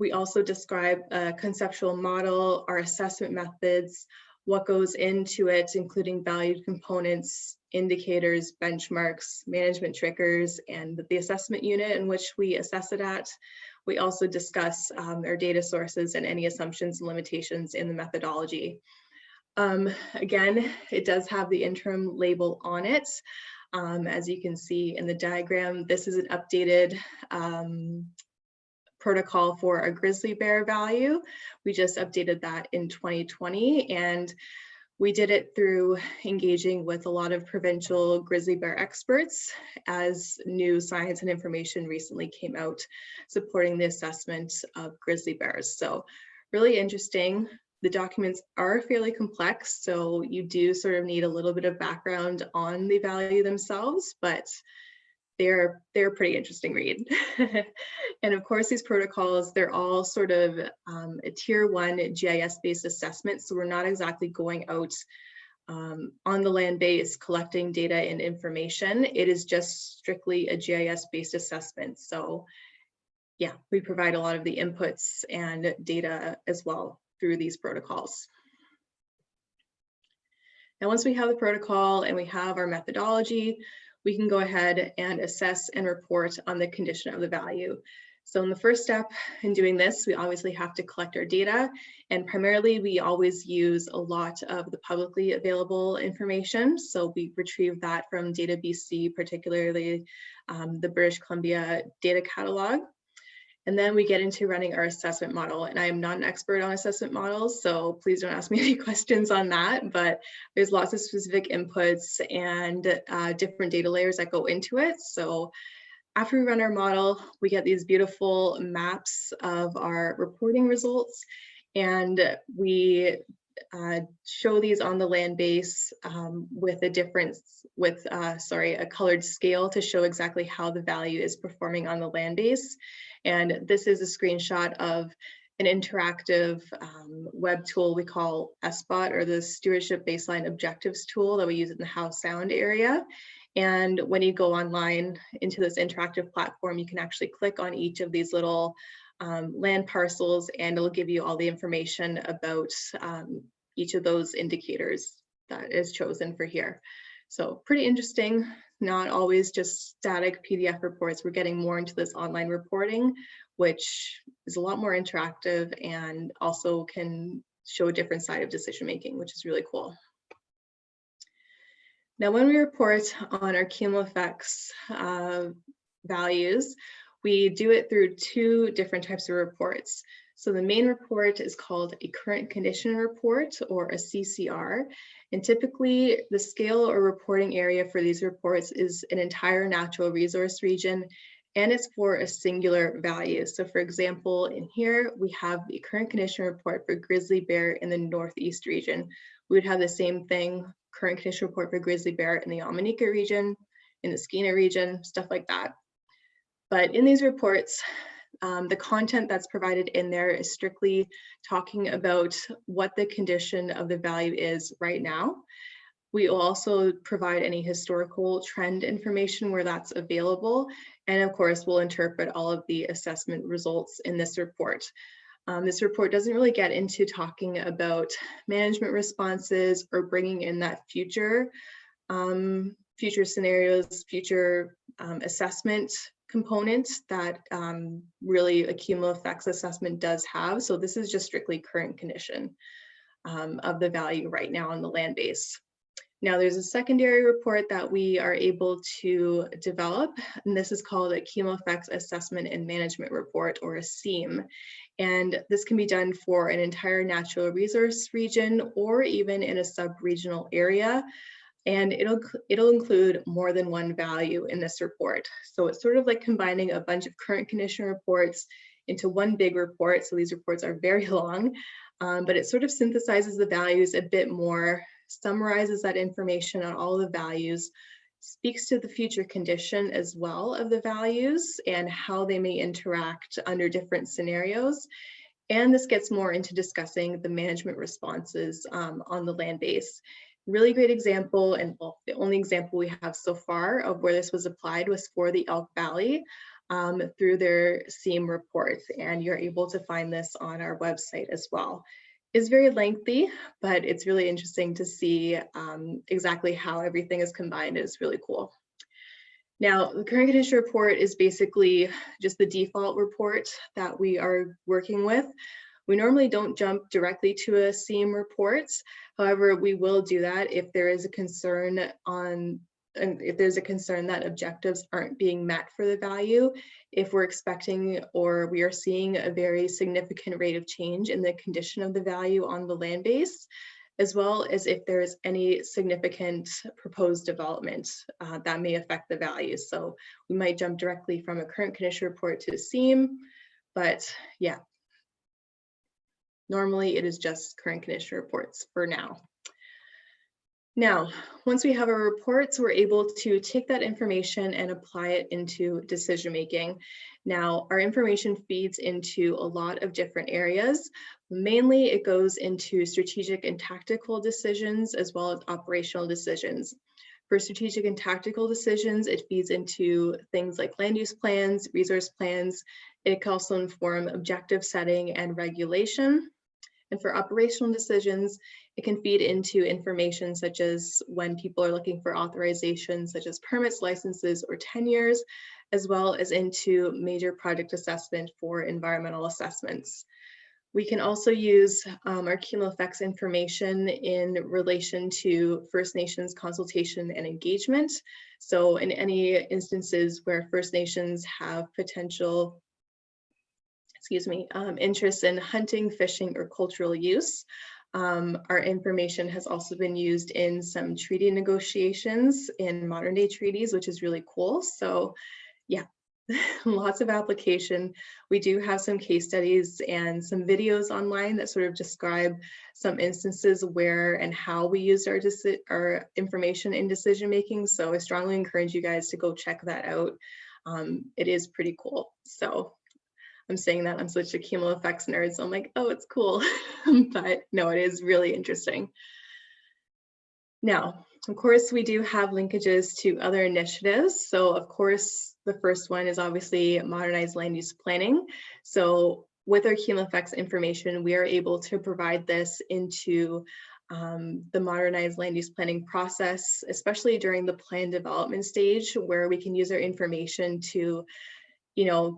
We also describe a conceptual model, our assessment methods, what goes into it, including valued components, indicators, benchmarks, management triggers, and the assessment unit in which we assess it at. We also discuss our data sources and any assumptions and limitations in the methodology. Again, it does have the interim label on it. As you can see in the diagram, this is an updated protocol for a grizzly bear value. We just updated that in 2020, and we did it through engaging with a lot of provincial grizzly bear experts as new science and information recently came out supporting the assessment of grizzly bears. So really interesting. The documents are fairly complex, so you do sort of need a little bit of background on the value themselves, but they're a pretty interesting read. And of course, these protocols, they're all sort of a tier 1 GIS-based assessment. So we're not exactly going out on the land base collecting data and information. It is just strictly a GIS-based assessment. So yeah, we provide a lot of the inputs and data as well through these protocols. Now, once we have the protocol and we have our methodology, we can go ahead and assess and report on the condition of the value. So in the first step in doing this, we obviously have to collect our data, and primarily we always use a lot of the publicly available information. So we retrieve that from Data BC, particularly the British Columbia data catalog. And then we get into running our assessment model. And I am not an expert on assessment models, so please don't ask me any questions on that, but there's lots of specific inputs and different data layers that go into it. So after we run our model, we get these beautiful maps of our reporting results, and we show these on the land base with a colored scale to show exactly how the value is performing on the land base. And this is a screenshot of an interactive web tool we call SBOT, or the Stewardship Baseline Objectives tool that we use in the Howe Sound area. And when you go online into this interactive platform, you can actually click on each of these little land parcels, and it'll give you all the information about each of those indicators that is chosen for here. So pretty interesting, not always just static PDF reports. We're getting more into this online reporting, which is a lot more interactive and also can show a different side of decision making, which is really cool. Now, when we report on our cumulative effects values, we do it through 2 different types of reports. So the main report is called a current condition report, or a CCR. And typically the scale or reporting area for these reports is an entire natural resource region, and it's for a singular value. So for example, in here, we have the current condition report for grizzly bear in the Northeast region. We would have the same thing, current condition report for grizzly bear in the Yamanika region, in the Skeena region, stuff like that. But in these reports, the content that's provided in there is strictly talking about what the condition of the value is right now. We will also provide any historical trend information where that's available. And of course, we'll interpret all of the assessment results in this report. This report doesn't really get into talking about management responses or bringing in that future scenarios, future assessment component that really a cumulative effects assessment does have. So this is just strictly current condition of the value right now on the land base. Now there's a secondary report that we are able to develop, and this is called a Cumulative Effects Assessment and Management Report, or a CEAM. And this can be done for an entire natural resource region or even in a sub-regional area. And it'll include more than one value in this report. So it's sort of like combining a bunch of current condition reports into one big report. So these reports are very long. but it sort of synthesizes the values a bit more, summarizes that information on all the values, speaks to the future condition as well of the values and how they may interact under different scenarios. And this gets more into discussing the management responses on the land base. Really great example, and well, the only example we have so far of where this was applied was for the Elk Valley through their SEAM report, and you're able to find this on our website as well. It's very lengthy, but it's really interesting to see exactly how everything is combined. It's really cool. Now, the current condition report is basically just the default report that we are working with. We normally don't jump directly to a SEAM report. However, we will do that if there is a concern that objectives aren't being met for the value, if we're expecting or we are seeing a very significant rate of change in the condition of the value on the land base, as well as if there is any significant proposed development that may affect the values. So we might jump directly from a current condition report to a SEAM, but yeah, normally it is just current condition reports for now. Now, once we have our reports, we're able to take that information and apply it into decision making. Now, our information feeds into a lot of different areas. Mainly, it goes into strategic and tactical decisions as well as operational decisions. For strategic and tactical decisions, it feeds into things like land use plans, resource plans. It can also inform objective setting and regulation. And for operational decisions, it can feed into information such as when people are looking for authorizations, such as permits, licenses, or tenures, as well as into major project assessment for environmental assessments. We can also use our cumulative effects information in relation to First Nations consultation and engagement. So in any instances where First Nations have potential interest in hunting, fishing, or cultural use. Our information has also been used in some treaty negotiations in modern day treaties, which is really cool. So yeah, lots of application. We do have some case studies and some videos online that sort of describe some instances where and how we use our information in decision making. So I strongly encourage you guys to go check that out. It is pretty cool. So I'm saying that I'm such a cumulative effects nerd, so I'm like, oh, it's cool. But no, it is really interesting. Now, of course, we do have linkages to other initiatives. So of course, the first one is obviously modernized land use planning. So with our cumulative effects information, we are able to provide this into the modernized land use planning process, especially during the plan development stage, where we can use our information to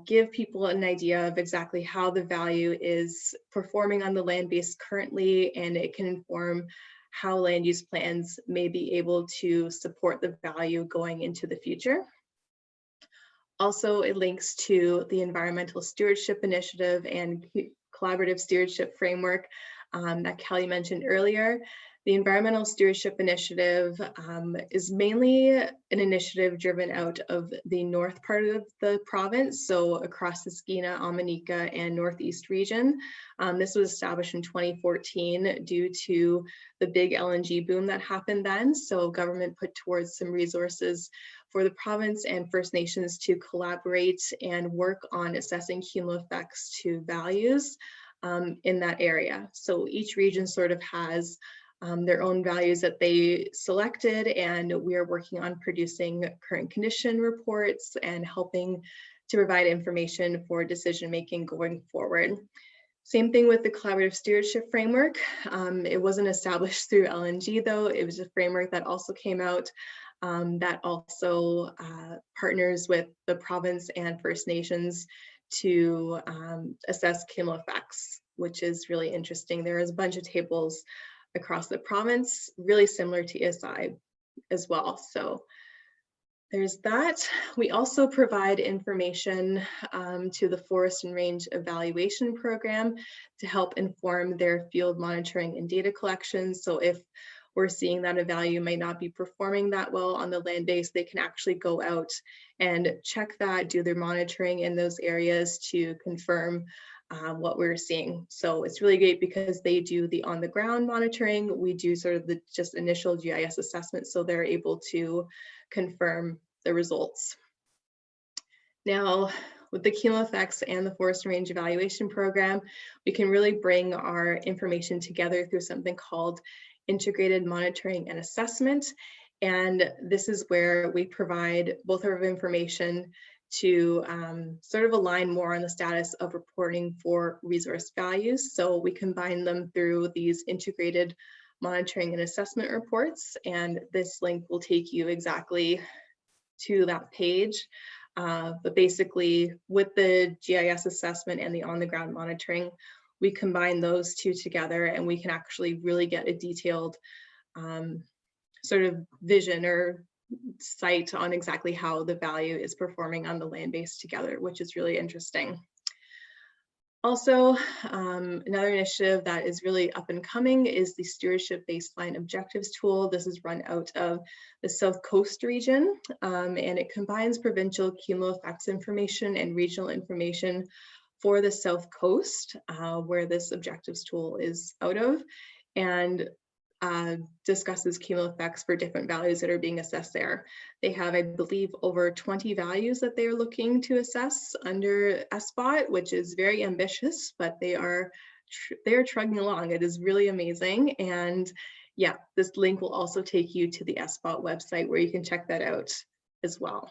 give people an idea of exactly how the value is performing on the land base currently, and it can inform how land use plans may be able to support the value going into the future. Also, it links to the environmental stewardship initiative and collaborative stewardship framework that Kelly mentioned earlier. The Environmental Stewardship Initiative is mainly an initiative driven out of the north part of the province, so across the Skeena, Amanika, and Northeast region. This was established in 2014 due to the big LNG boom that happened then. So government put towards some resources for the province and First Nations to collaborate and work on assessing cumulative effects to values in that area. So each region sort of has their own values that they selected, and we are working on producing current condition reports and helping to provide information for decision making going forward. Same thing with the collaborative stewardship framework. It wasn't established through LNG though. It was a framework that also came out that also partners with the province and First Nations to assess cumulative effects, which is really interesting. There is a bunch of tables across the province, really similar to ESI as well. So there's that. We also provide information to the Forest and Range Evaluation Program to help inform their field monitoring and data collection. So if we're seeing that a value might not be performing that well on the land base, they can actually go out and check that, do their monitoring in those areas to confirm what we're seeing. So it's really great because they do the on the ground monitoring. We do sort of the just initial GIS assessment, so they're able to confirm the results. Now, with the cumulative effects and the forest and range evaluation program, we can really bring our information together through something called integrated monitoring and assessment. And this is where we provide both of our information to sort of align more on the status of reporting for resource values. So we combine them through these integrated monitoring and assessment reports. And this link will take you exactly to that page. But basically, with the GIS assessment and the on-the-ground monitoring, we combine those two together, and we can actually really get a detailed sort of vision or sight on exactly how the value is performing on the land base together, which is really interesting. Also, another initiative that is really up and coming is the Stewardship Baseline Objectives tool. This is run out of the South Coast region, and it combines provincial cumulative effects information and regional information for the South Coast, where this objectives tool is out of, and discusses cumulative effects for different values that are being assessed there. They have, I believe, over 20 values that they're looking to assess under SBOT, which is very ambitious, but they are trugging along. It is really amazing. And yeah, this link will also take you to the SBOT website where you can check that out as well.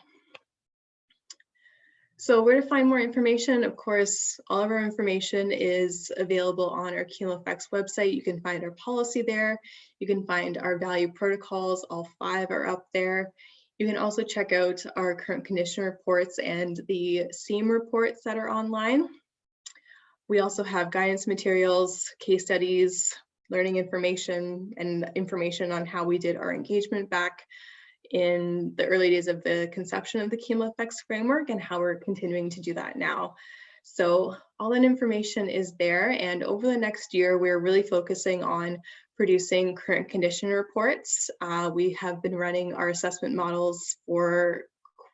So where to find more information? Of course, all of our information is available on our Cumulative Effects website. You can find our policy there. You can find our value protocols. All 5 are up there. You can also check out our current condition reports and the SEAM reports that are online. We also have guidance materials, case studies, learning information, and information on how we did our engagement back in the early days of the conception of the cumulative effects framework and how we're continuing to do that now. So all that information is there, and over the next year, we're really focusing on producing current condition reports. We have been running our assessment models for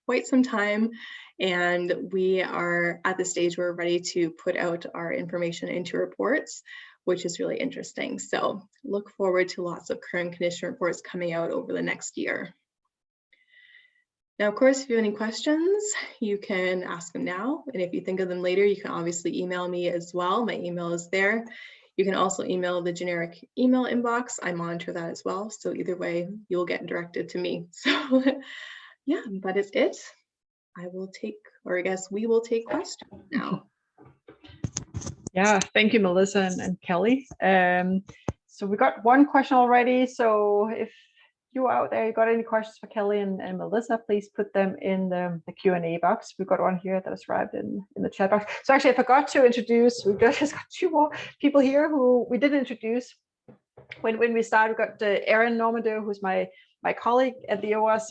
quite some time, and we are at the stage where we're ready to put out our information into reports, which is really interesting. So look forward to lots of current condition reports coming out over the next year. Now, of course, if you have any questions, you can ask them now. And if you think of them later, you can obviously email me as well. My email is there. You can also email the generic email inbox. I monitor that as well. So either way, you'll get directed to me. So yeah, that is it. I will take, or I guess we will take questions now. Yeah, thank you, Melissa and Kelly. So we got one question already. So if you out there, you got any questions for Kelly and Melissa, please put them in the Q&A box. We've got one here that has arrived in the chat box. So actually, I forgot to introduce, we've just got 2 more people here who we didn't introduce when we started. We've got Erin Normando, who's my colleague at the ORC.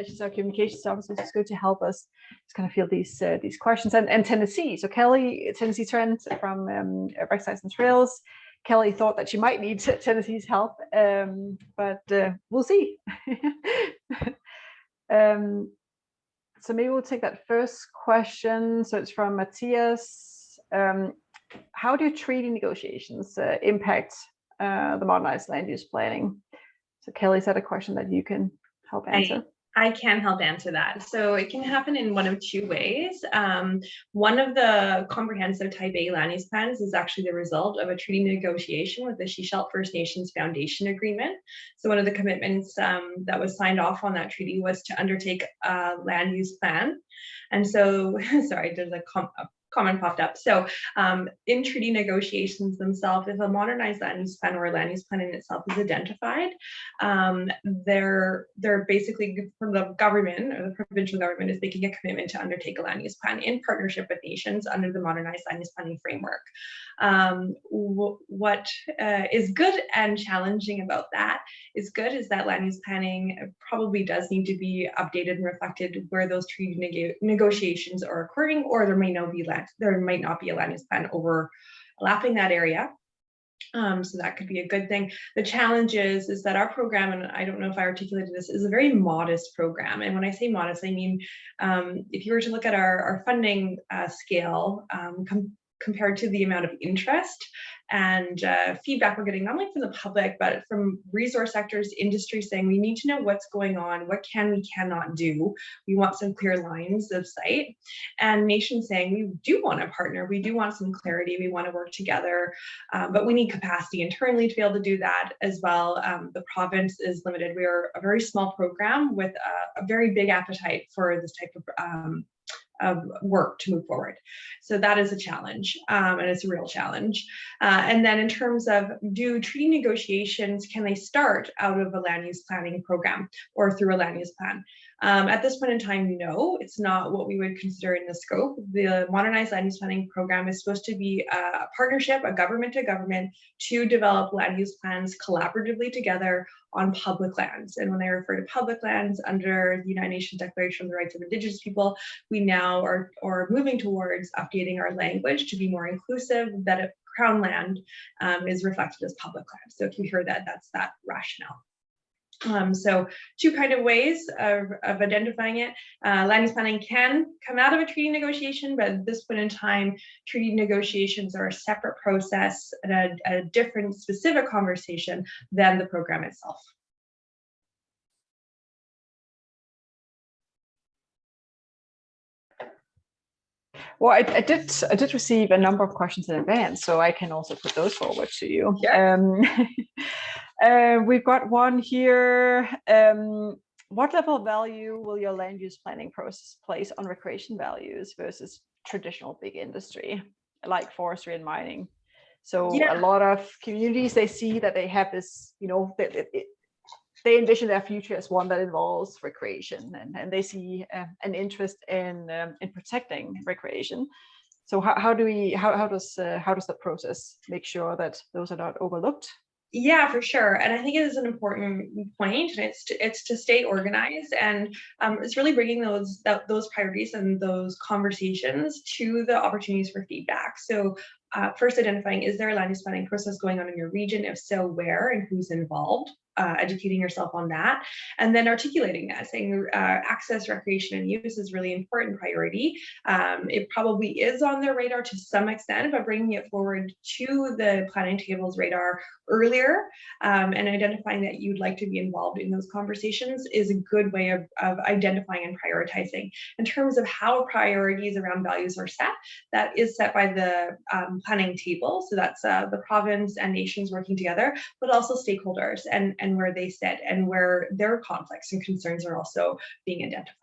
She's our communications officer. She's going to help us just kind of field these questions. And Tennessee. So Kelly, Tennessee Trent from Backsides and Trails. Kelly thought that she might need Tennessee's help, but we'll see. So maybe we'll take that first question. So it's from Matthias. How do treaty negotiations impact the modernized land use planning? So Kelly's had a question that you can help answer. I can help answer that. So it can happen in one of 2 ways. One of the comprehensive Type A land use plans is actually the result of a treaty negotiation with the Shishelt First Nations Foundation Agreement. So one of the commitments that was signed off on that treaty was to undertake a land use plan. And so, sorry, there's a comment popped up. So in treaty negotiations themselves, if a modernized land use plan or a land use plan in itself is identified, they're basically, from the government or the provincial government, is making a commitment to undertake a land use plan in partnership with nations under the modernized land use planning framework. What is good and challenging about that is good is that land use planning probably does need to be updated and reflected where those treaty negotiations are occurring, or there might not be a land use plan overlapping that area. So that could be a good thing. The challenge is that our program, and I don't know if I articulated this, is a very modest program. And when I say modest, I mean, if you were to look at our funding scale compared to the amount of interest and feedback we're getting, not only from the public, but from resource sectors, industry saying we need to know what's going on, what cannot do. We want some clear lines of sight. And nations saying we do want to partner, we do want some clarity, we want to work together, but we need capacity internally to be able to do that as well. The province is limited. We are a very small program with a very big appetite for this type of work to move forward. So that is a challenge, and it's a real challenge. And then in terms of, do treaty negotiations, can they start out of a land use planning program or through a land use plan? At this point in time, no, it's not what we would consider in the scope. The modernized land use planning program is supposed to be a partnership, a government to government, to develop land use plans collaboratively together on public lands. And when I refer to public lands under the United Nations Declaration on the Rights of Indigenous People, we now are moving towards updating our language to be more inclusive, that Crown land is reflected as public land. So if you hear that, that's that rationale. So two kind of ways of identifying it. Land use planning can come out of a treaty negotiation, but at this point in time, treaty negotiations are a separate process and a different specific conversation than the program itself. Well, I did receive a number of questions in advance, so I can also put those forward to you. Sure. We've got one here. What level of value will your land use planning process place on recreation values versus traditional big industry like forestry and mining? So a lot of communities, they see that they have this, you know, they envision their future as one that involves recreation, and they see an interest in protecting recreation. So how does the process make sure that those are not overlooked? Yeah, for sure. And I think it is an important point, and it's to stay organized, and it's really bringing those priorities and those conversations to the opportunities for feedback. So first identifying, is there a land use planning process going on in your region? If so, where and who's involved? Educating yourself on that, and then articulating that, saying access, recreation, and use is really important priority. It probably is on their radar to some extent, but bringing it forward to the planning table's radar earlier, and identifying that you'd like to be involved in those conversations is a good way of identifying and prioritizing. In terms of how priorities around values are set, that is set by the planning table. So that's the province and nations working together, but also stakeholders and where they sit and where their conflicts and concerns are also being identified.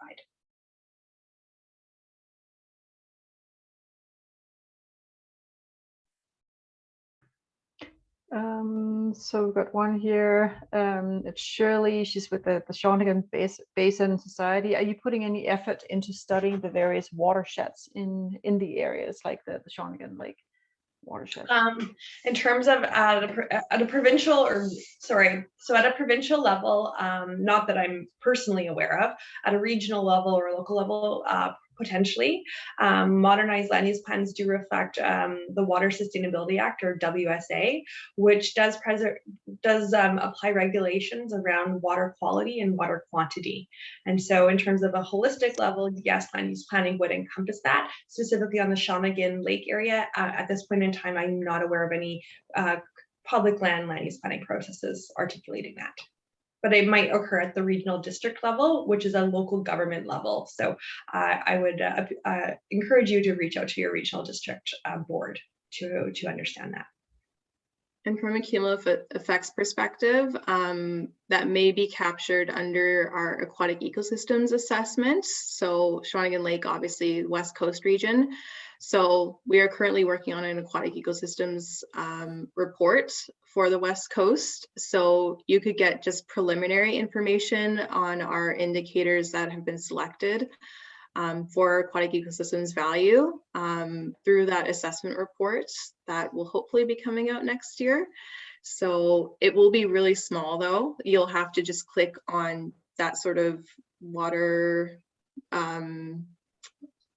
So we've got one here. It's Shirley. She's with the Shawnigan Basin Society. Are you putting any effort into studying the various watersheds in the areas like the Shawnigan Lake watershed? In terms of at a provincial level, not that I'm personally aware of, at a regional level or local level, potentially. Modernized land use plans do reflect the Water Sustainability Act, or WSA, which does apply regulations around water quality and water quantity. And so in terms of a holistic level, yes, land use planning would encompass that. Specifically on the Shawnigan Lake area, at this point in time, I'm not aware of any public land use planning processes articulating that. But it might occur at the regional district level, which is a local government level. So I would encourage you to reach out to your regional district board to understand that. And from a cumulative effects perspective, that may be captured under our aquatic ecosystems assessment. So Shawnigan Lake, obviously West Coast region. So we are currently working on an aquatic ecosystems report for the West Coast. So you could get just preliminary information on our indicators that have been selected for aquatic ecosystems value through that assessment report that will hopefully be coming out next year. So it will be really small though. You'll have to just click on that sort of water,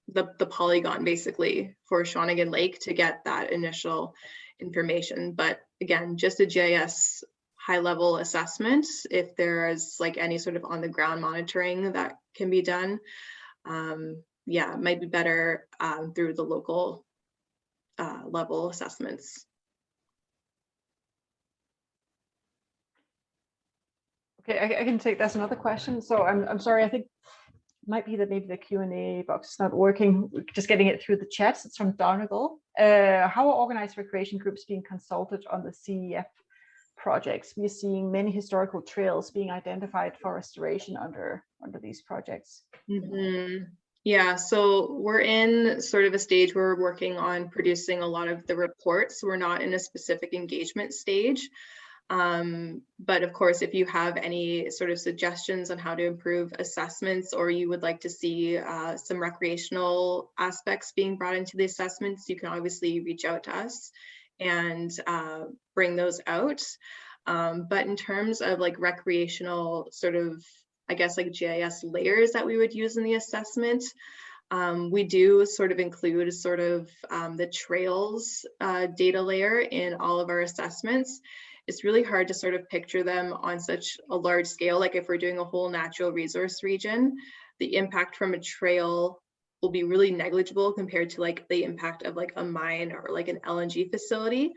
the polygon basically for Shawnigan Lake to get that initial information. But again, just a GIS high level assessment. If there is like any sort of on the ground monitoring that can be done, yeah, it might be better through the local level assessments. Okay, I can take, that's another question. So I'm sorry, I think it might be that maybe the Q&A box is not working. We're just getting it through the chats. It's from Donegal. How are organized recreation groups being consulted on the CEF projects? We're seeing many historical trails being identified for restoration under these projects. Yeah, so we're in sort of a stage where we're working on producing a lot of the reports. We're not in a specific engagement stage. But of course, if you have any sort of suggestions on how to improve assessments, or you would like to see some recreational aspects being brought into the assessments, you can obviously reach out to us and bring those out. But in terms of like recreational sort of, I guess, like GIS layers that we would use in the assessment, we do sort of include sort of the trails data layer in all of our assessments. It's really hard to sort of picture them on such a large scale. Like if we're doing a whole natural resource region, the impact from a trail will be really negligible compared to like the impact of like a mine or like an LNG facility,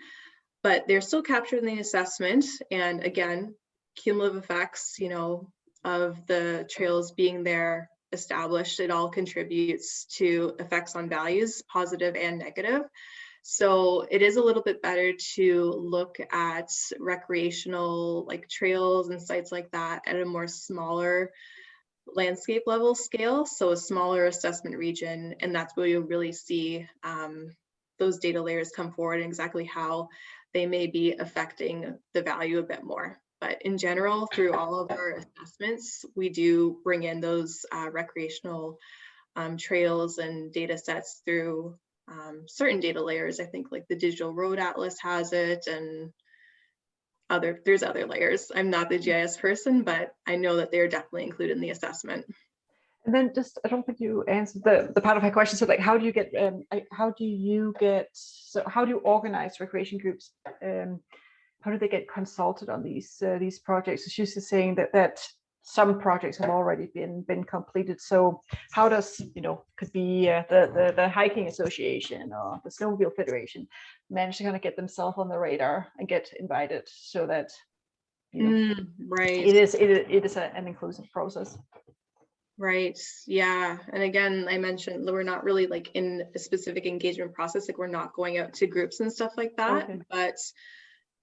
but they're still captured in the assessment. And again, cumulative effects, you know, of the trails being there established, it all contributes to effects on values, positive and negative. So it is a little bit better to look at recreational like trails and sites like that at a more smaller landscape level scale. So a smaller assessment region, and that's where you'll really see those data layers come forward and exactly how they may be affecting the value a bit more. But in general, through all of our assessments, we do bring in those recreational trails and data sets through certain data layers. I think like the Digital Road Atlas has it, and there's other layers. I'm not the GIS person, but I know that they're definitely included in the assessment. And then just, I don't think you answered the part of my question. So like, how do you organize recreation groups? How do they get consulted on these projects? It's just saying that some projects have already been completed. So how does, could be the hiking association or the snowmobile federation manage to kind of get themselves on the radar and get invited so that right, it is an inclusive process. Right. Yeah. And again, I mentioned we're not really like in a specific engagement process, like we're not going out to groups and stuff like that. Okay. But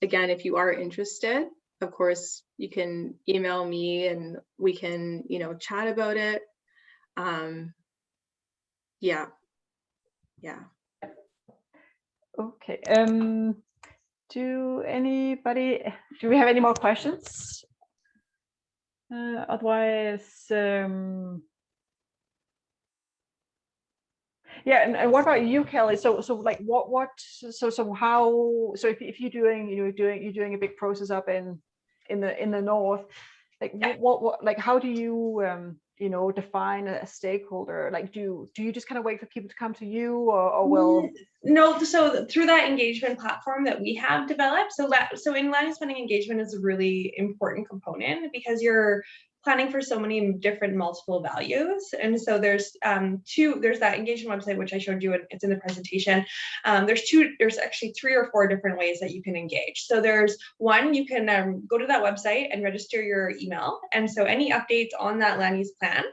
again, if you are interested, of course, you can email me and we can, chat about it. Yeah. Okay. Do we have any more questions? Otherwise, yeah. And what about you, Kelly? So like if you're doing a big process up in the north, like what like how do you define a stakeholder? Like do you just kind of wait for people to come to you, or will? No, so through that engagement platform that we have developed, so in land use planning, engagement is a really important component because you're planning for so many different multiple values. And so there's that engagement website, which I showed you, it's in the presentation. There's actually 3 or 4 different ways that you can engage. So there's one, you can go to that website and register your email. And so any updates on that land use plan,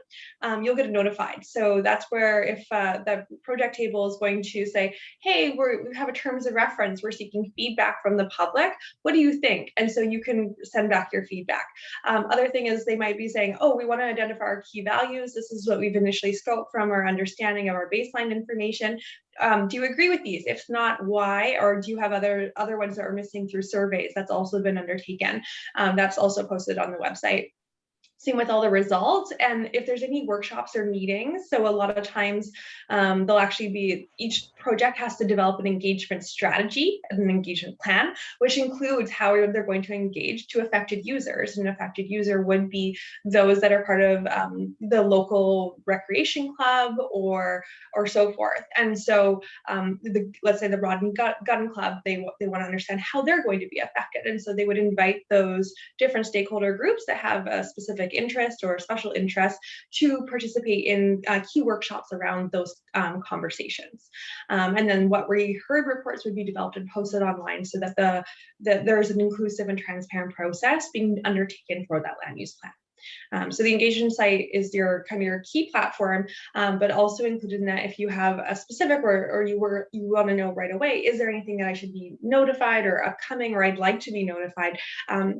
you'll get notified. So that's where if the project table is going to say, hey, we have a terms of reference, we're seeking feedback from the public, what do you think? And so you can send back your feedback. Other thing is they might be saying, oh, we want to identify our key values. This is what we've initially scoped from our understanding of our baseline information. Do you agree with these? If not, why? Or do you have other ones that are missing through surveys? That's also been undertaken. That's also posted on the website. Same with all the results. And if there's any workshops or meetings, so a lot of times they'll actually be, each project has to develop an engagement strategy and an engagement plan, which includes how they're going to engage to affected users. An affected user would be those that are part of the local recreation club or so forth. And so let's say the Rod and Gun Club, they want to understand how they're going to be affected. And so they would invite those different stakeholder groups that have a specific public interest or special interest to participate in key workshops around those conversations. And then what we heard reports would be developed and posted online so that there's an inclusive and transparent process being undertaken for that land use plan. So the engagement site is your key platform, but also included in that, if you have a specific or you want to know right away, is there anything that I should be notified or upcoming, or I'd like to be notified,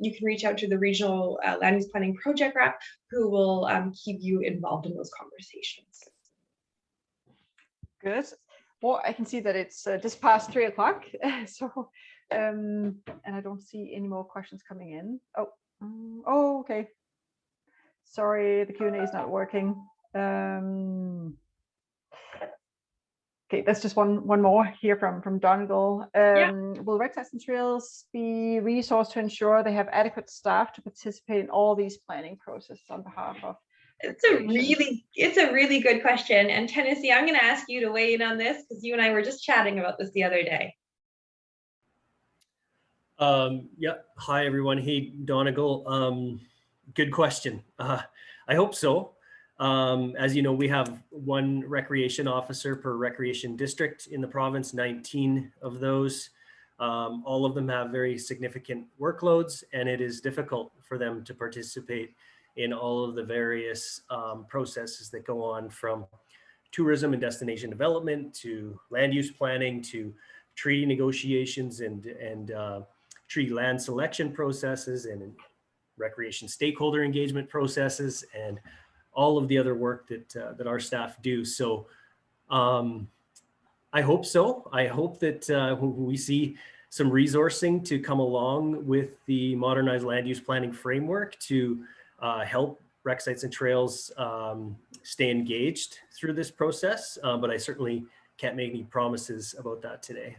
you can reach out to the regional land use planning project rep, who will keep you involved in those conversations. Good. Well, I can see that it's just past 3 o'clock, so and I don't see any more questions coming in. Oh, okay. Sorry, the Q&A is not working. Okay, that's just one more here from Donegal. Will rec sites and trails be resourced to ensure they have adequate staff to participate in all these planning processes on behalf of? It's a really good question. And Tennessee, I'm going to ask you to weigh in on this, because you and I were just chatting about this the other day. Yeah. Hi, everyone. Hey, Donegal. Good question. I hope so. As you know, we have one recreation officer per recreation district in the province, 19 of those. All of them have very significant workloads, and it is difficult for them to participate in all of the various processes that go on, from tourism and destination development to land use planning to treaty negotiations and treaty land selection processes and recreation stakeholder engagement processes and all of the other work that our staff do. So I hope so. I hope that we see some resourcing to come along with the modernized land use planning framework to help rec sites and trails stay engaged through this process. But I certainly can't make any promises about that today.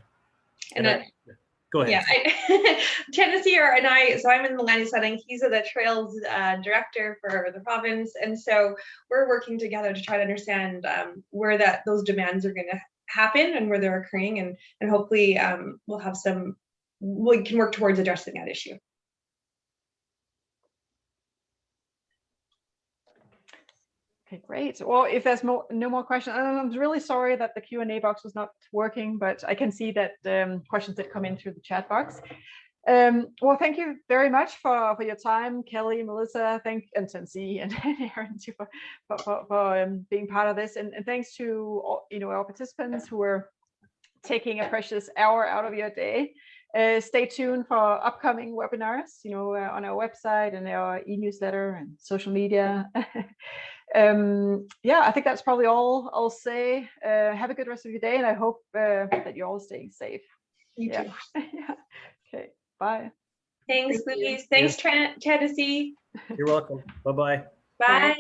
Go ahead. Yeah, Tennessee and I, so I'm in the land use setting. He's the trails director for the province. And so we're working together to try to understand where those demands are going to happen and where they're occurring. And hopefully we can work towards addressing that issue. Okay, great. Well, if there's no more questions, I'm really sorry that the Q&A box was not working, but I can see that questions did come in through the chat box. Well, thank you very much for your time, Kelly, Melissa, and Tennessee, and Aaron too, for being part of this, and thanks to all, our participants who are taking a precious hour out of your day. Stay tuned for upcoming webinars, on our website and our e-newsletter and social media. Yeah, I think that's probably all I'll say. Have a good rest of your day, and I hope that you're all staying safe. You too. Yeah. Okay, bye. Thanks, Louise. Thanks, Tennessee. You're welcome. Bye-bye. Bye.